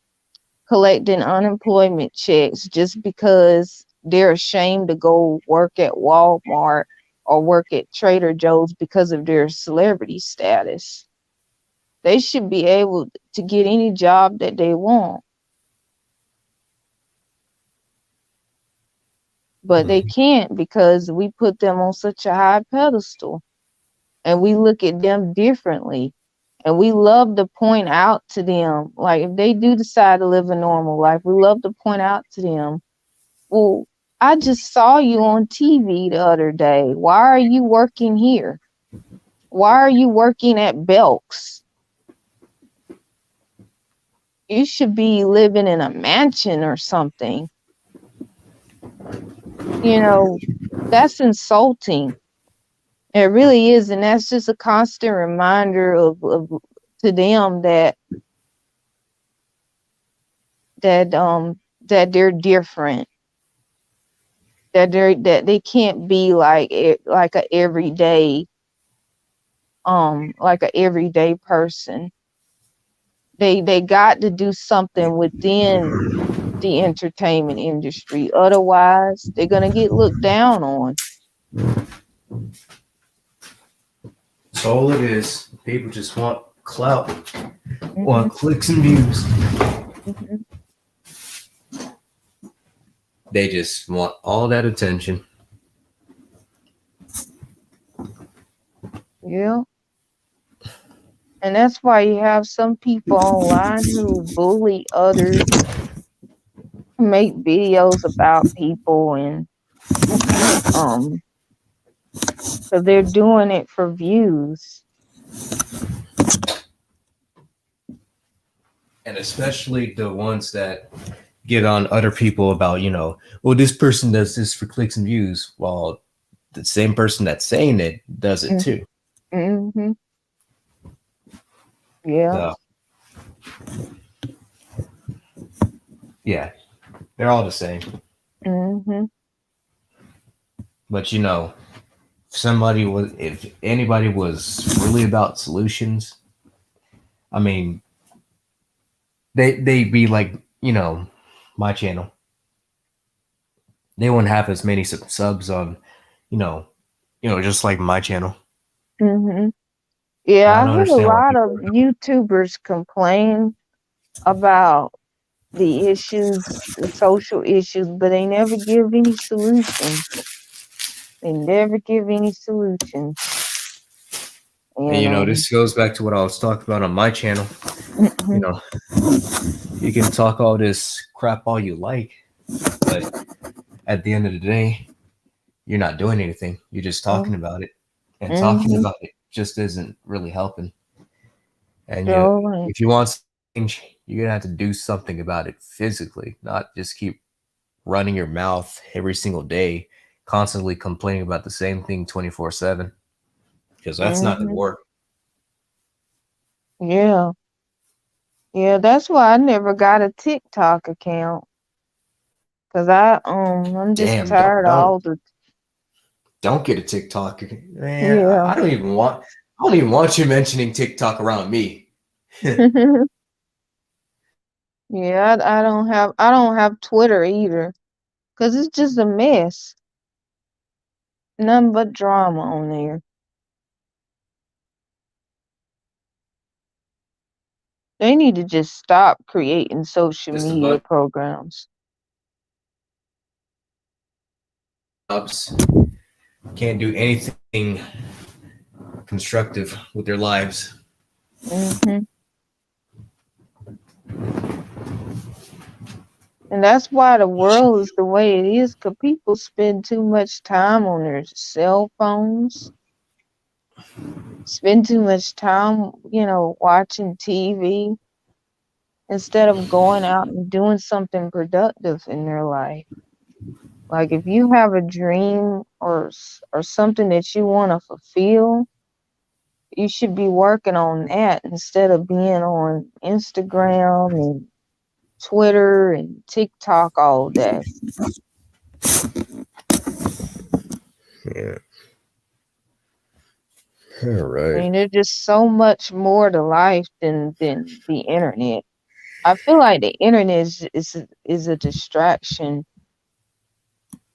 collecting unemployment checks just because they're ashamed to go work at Walmart or work at Trader Joe's because of their celebrity status. They should be able to get any job that they want. But they can't because we put them on such a high pedestal and we look at them differently. And we love to point out to them, like if they do decide to live a normal life, we love to point out to them, well, I just saw you on TV the other day. Why are you working here? Why are you working at Belk's? You should be living in a mansion or something. That's insulting. It really is, and that's just a constant reminder of to them that they're different. That they can't be like a everyday person. They got to do something within the entertainment industry. Otherwise, they're gonna get looked down on. That's all it is. People just want clout, want clicks and views. They just want all that attention. Yeah. And that's why you have some people online who bully others, make videos about people, and so they're doing it for views. And especially the ones that get on other people about, well, this person does this for clicks and views, while the same person that's saying it does it too. Mm-hmm. Yeah. Yeah, they're all the same. Mm-hmm. But if anybody was really about solutions, I mean, they'd be like, my channel. They wouldn't have as many subs on, just like my channel. Mm-hmm. Yeah, I heard a lot of YouTubers complain about the issues, the social issues, but they never give any solutions. And this goes back to what I was talking about on my channel. You can talk all this crap all you like, but at the end of the day, you're not doing anything. You're just talking about it, and talking about it just isn't really helping. And if you want change, you're gonna have to do something about it physically, not just keep running your mouth every single day, constantly complaining about the same thing 24/7, because that's not gonna work. Yeah, that's why I never got a TikTok account, because I'm just tired of all the. Don't get a TikTok, man. Yeah. I don't even want you mentioning TikTok around me. Yeah, I don't have Twitter either, because it's just a mess. Nothing but drama on there. They need to just stop creating social media programs. Can't do anything constructive with their lives. And that's why the world is the way it is, because people spend too much time on their cell phones, spend too much time, watching TV instead of going out and doing something productive in their life. Like if you have a dream or something that you want to fulfill, you should be working on that instead of being on Instagram and Twitter and TikTok all day. Yeah. All I right. mean, there's just so much more to life than the internet. I feel like the internet is a distraction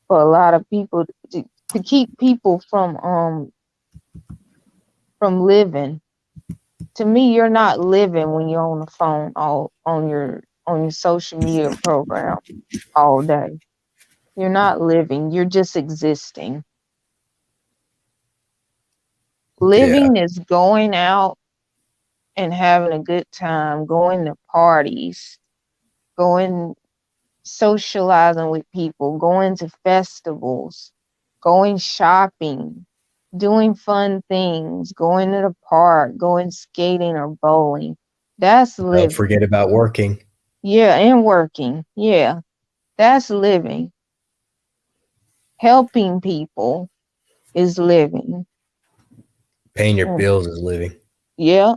for a lot of people to keep people from living. To me, you're not living when you're on the phone all on your social media program all day. You're not living, you're just existing. Yeah. Living is going out and having a good time, going to parties, going socializing with people, going to festivals, going shopping, doing fun things, going to the park, going skating or bowling. That's Don't living. forget about working, Yeah, and working. Yeah, that's living. Helping people is living. paying your Mm, bills is living. yeah,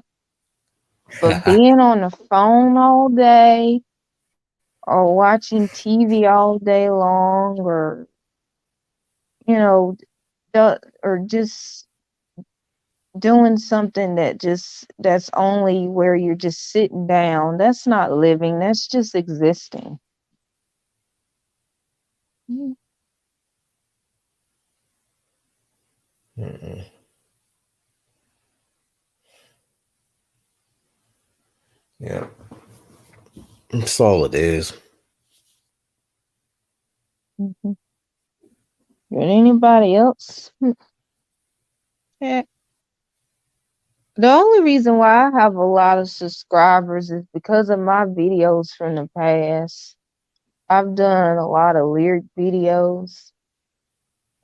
but being on the phone all day or watching TV all day long or, you know, or just doing something that's only where you're just sitting down, that's not living, that's just existing. Mm-mm. Yeah, that's all it is. Mhm. But anybody else? Yeah. The only reason why I have a lot of subscribers is because of my videos from the past. I've done a lot of lyric videos,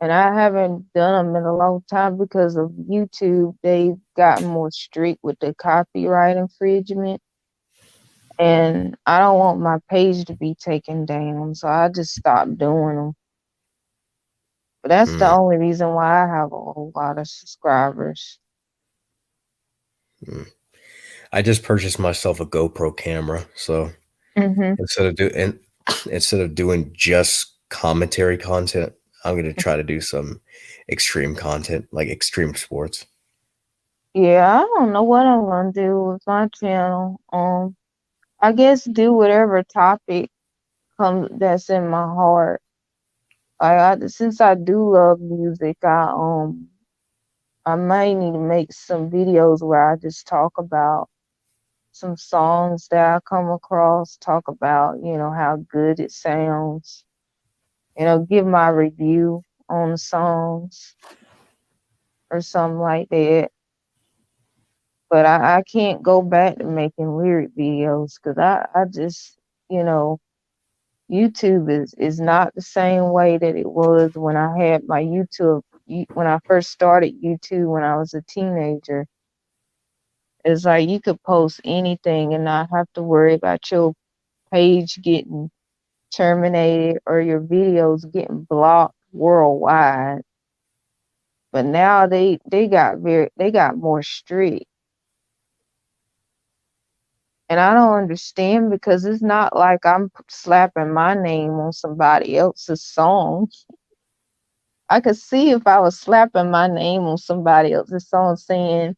and I haven't done them in a long time because of YouTube. They've gotten more strict with the copyright infringement, and I don't want my page to be taken down, so I just stopped doing them. But that's the Mm, only reason why I have a whole lot of subscribers. mm. I just purchased myself a GoPro camera, so Mm-hmm. instead of doing just commentary content, I'm gonna try to do some extreme content, like extreme sports. Yeah, I don't know what I'm gonna do with my channel. I guess do whatever topic comes that's in my heart. Since I do love music, I might need to make some videos where I just talk about some songs that I come across, talk about, how good it sounds, give my review on the songs or something like that. But I can't go back to making lyric videos because I just, you know, YouTube is not the same way that it was when I had my YouTube, when I first started YouTube when I was a teenager. It's like you could post anything and not have to worry about your page getting terminated or your videos getting blocked worldwide. But now they got more strict. And I don't understand because it's not like I'm slapping my name on somebody else's song. I could see if I was slapping my name on somebody else's song saying,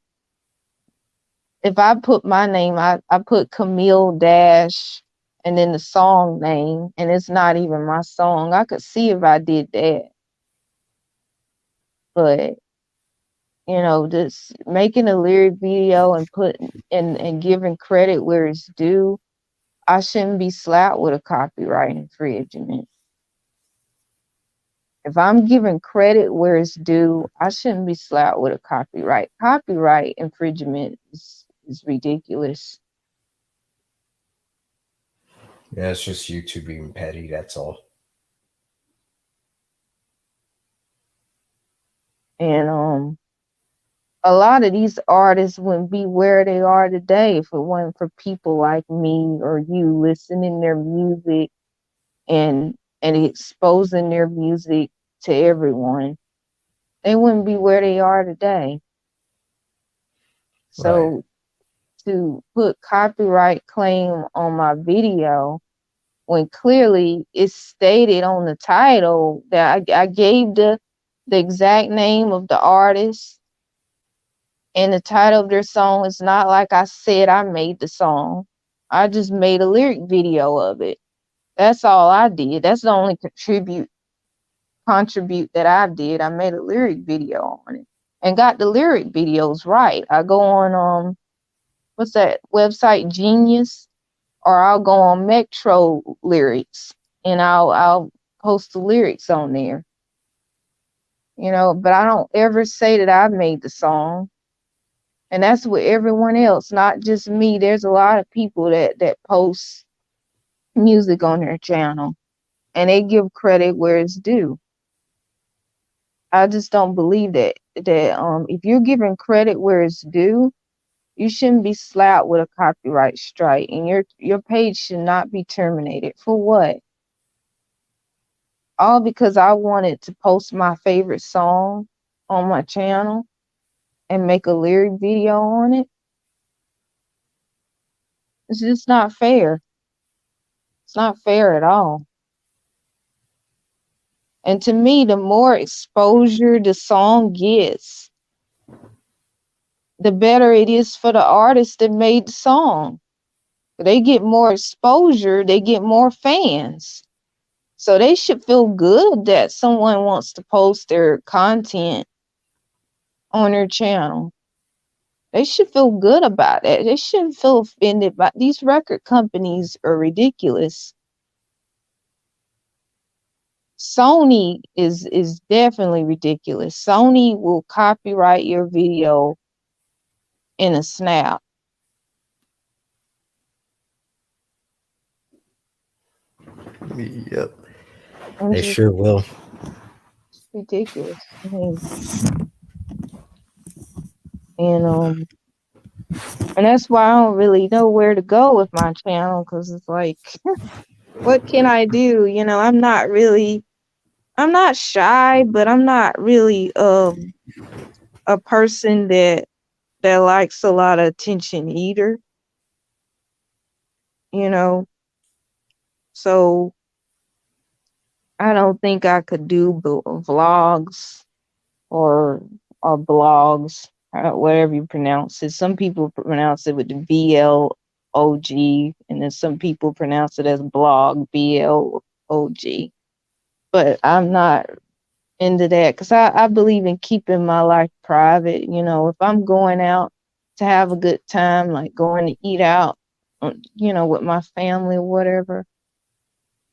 if I put my name, I put Camille Dash and then the song name, and it's not even my song. I could see if I did that. But, just making a lyric video and putting and giving credit where it's due, I shouldn't be slapped with a copyright infringement. If I'm giving credit where it's due, I shouldn't be slapped with a copyright. Copyright infringement is ridiculous. Yeah, it's just YouTube being petty. That's all. And a lot of these artists wouldn't be where they are today if it wasn't for people like me or you listening their music and exposing their music to everyone. They wouldn't be where they are today. Right. So to put copyright claim on my video when clearly it's stated on the title that I gave the exact name of the artist and the title of their song. Is not like I said I made the song. I just made a lyric video of it. That's all I did. That's the only contribute that I did. I made a lyric video on it and got the lyric videos right. I go on what's that website, Genius, or I'll go on Metro Lyrics and I'll post the lyrics on there. But I don't ever say that I made the song. And that's with everyone else, not just me. There's a lot of people that post music on their channel and they give credit where it's due. I just don't believe that if you're giving credit where it's due, you shouldn't be slapped with a copyright strike, and your page should not be terminated. For what? All because I wanted to post my favorite song on my channel and make a lyric video on it. It's just not fair. It's not fair at all. And to me, the more exposure the song gets, the better it is for the artist that made the song. They get more exposure, they get more fans. So they should feel good that someone wants to post their content on their channel. They should feel good about it. They shouldn't feel offended by these record companies are ridiculous. Sony is definitely ridiculous. Sony will copyright your video in a snap. Yep. And They it's sure will. ridiculous. And that's why I don't really know where to go with my channel, because it's like, what can I do? I'm not shy, but I'm not really a person that likes a lot of attention either. So I don't think I could do vlogs or blogs, whatever you pronounce it. Some people pronounce it with the VLOG, and then some people pronounce it as blog, BLOG. But I'm not into that because I believe in keeping my life private. If I'm going out to have a good time, like going to eat out, with my family or whatever,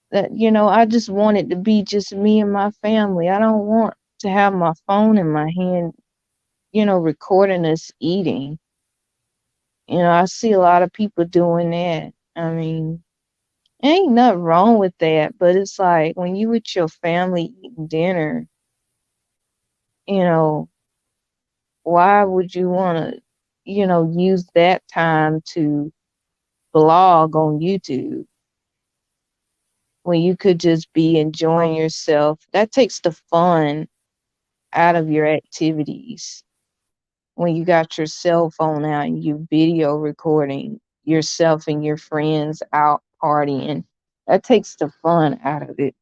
that, I just want it to be just me and my family. I don't want to have my phone in my hand, recording us eating. I see a lot of people doing that. I mean, ain't nothing wrong with that, but it's like when you with your family eating dinner, why would you want to, use that time to blog on YouTube when you could just be enjoying yourself? That takes the fun out of your activities. When you got your cell phone out and you video recording yourself and your friends out partying, that takes the fun out of it.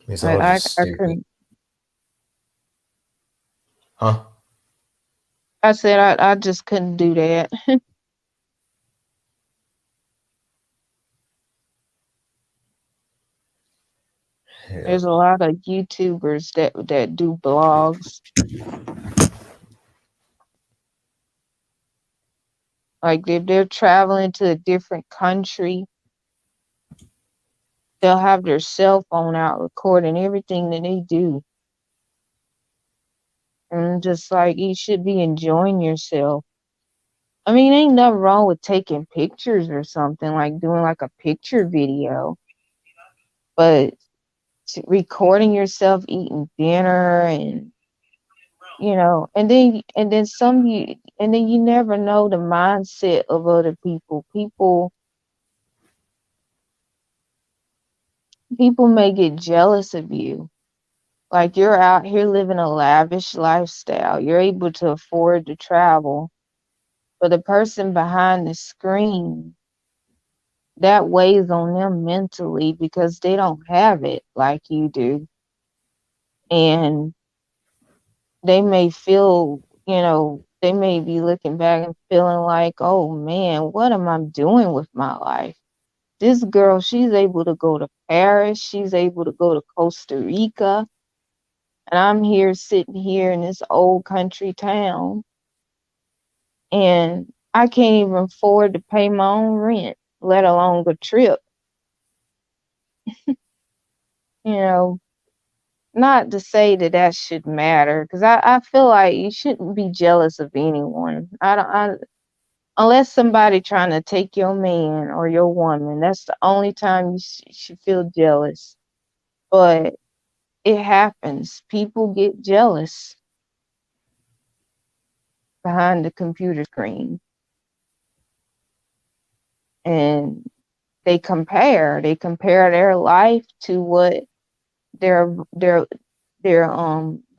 It's all I just stupid. couldn't. Huh? I said I just couldn't do that. Yeah. There's a lot of YouTubers that do blogs. Like if they're traveling to a different country, they'll have their cell phone out recording everything that they do. And just like you should be enjoying yourself. I mean, ain't nothing wrong with taking pictures or something, like doing like a picture video, but recording yourself eating dinner and and then you never know the mindset of other people. People may get jealous of you. Like you're out here living a lavish lifestyle. You're able to afford to travel. But the person behind the screen, that weighs on them mentally because they don't have it like you do. And they may feel, they may be looking back and feeling like, oh man, what am I doing with my life? This girl, she's able to go to Paris, she's able to go to Costa Rica, and I'm here sitting here in this old country town, and I can't even afford to pay my own rent, let alone a trip. You know, not to say that that should matter, because I feel like you shouldn't be jealous of anyone. Unless somebody trying to take your man or your woman, that's the only time you should feel jealous. But it happens. People get jealous behind the computer screen, and they compare. They compare their life to what their the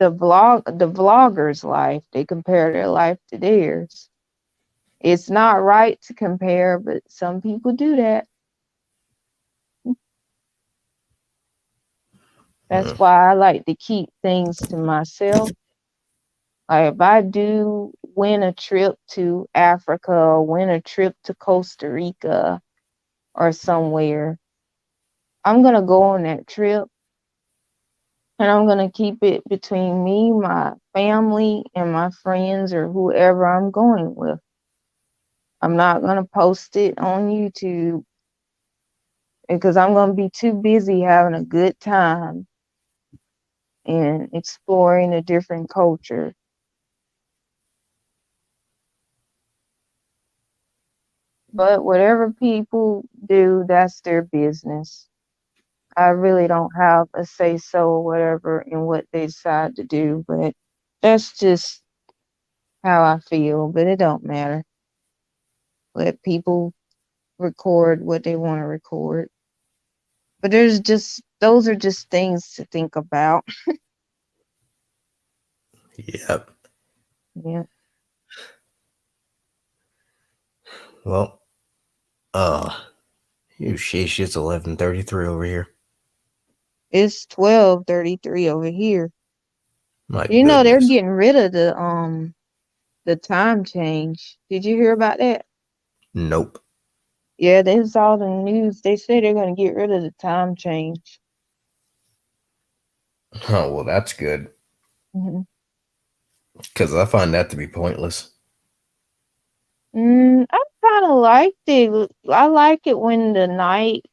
vlogger's life. They compare their life to theirs. It's not right to compare, but some people do that. That's why I like to keep things to myself. Like if I do win a trip to Africa or win a trip to Costa Rica or somewhere, I'm gonna go on that trip and I'm gonna keep it between me, my family, and my friends or whoever I'm going with. I'm not gonna post it on YouTube because I'm gonna be too busy having a good time and exploring a different culture. But whatever people do, that's their business. I really don't have a say so or whatever in what they decide to do, but that's just how I feel. But it don't matter. Let people record what they want to record. But those are just things to think about. Yep. Yeah. Well, you sheesh, it's 11:33 over here. It's 12:33 over here. My They're goodness. getting rid of the time change. Did you hear about that? Nope. Yeah, they saw the news. They say they're gonna get rid of the time change. Oh, well, that's good. Hmm. Because I find that to be pointless. I kind of liked it. I like it when the night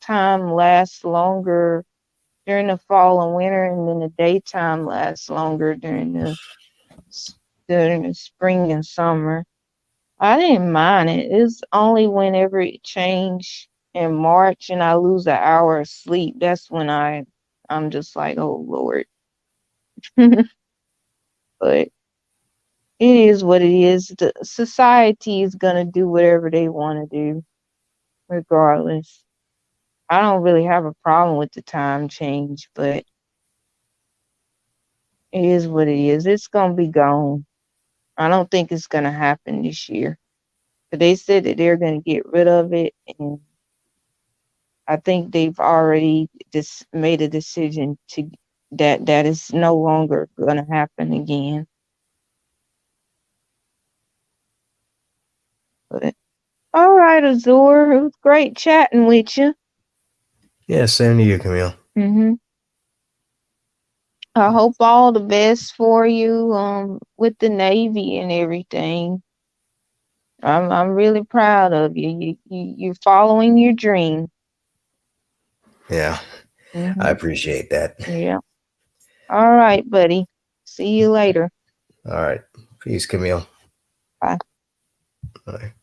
time lasts longer during the fall and winter, and then the daytime lasts longer during the spring and summer. I didn't mind it. It's only whenever it changed in March and I lose an hour of sleep. That's when I'm just like, oh Lord. But it is what it is. The society is gonna do whatever they want to do, regardless. I don't really have a problem with the time change, but it is what it is. It's gonna be gone. I don't think it's gonna happen this year. But they said that they're gonna get rid of it, and I think they've already just made a decision to that is no longer gonna happen again. But all right, Azor, it was great chatting with you. Yeah, same to you, Camille. I hope all the best for you with the Navy and everything. I'm really proud of you. You're following your dream. Yeah, I appreciate that. Yeah. All right, buddy. See you later. All right. Peace, Camille. Bye. Bye.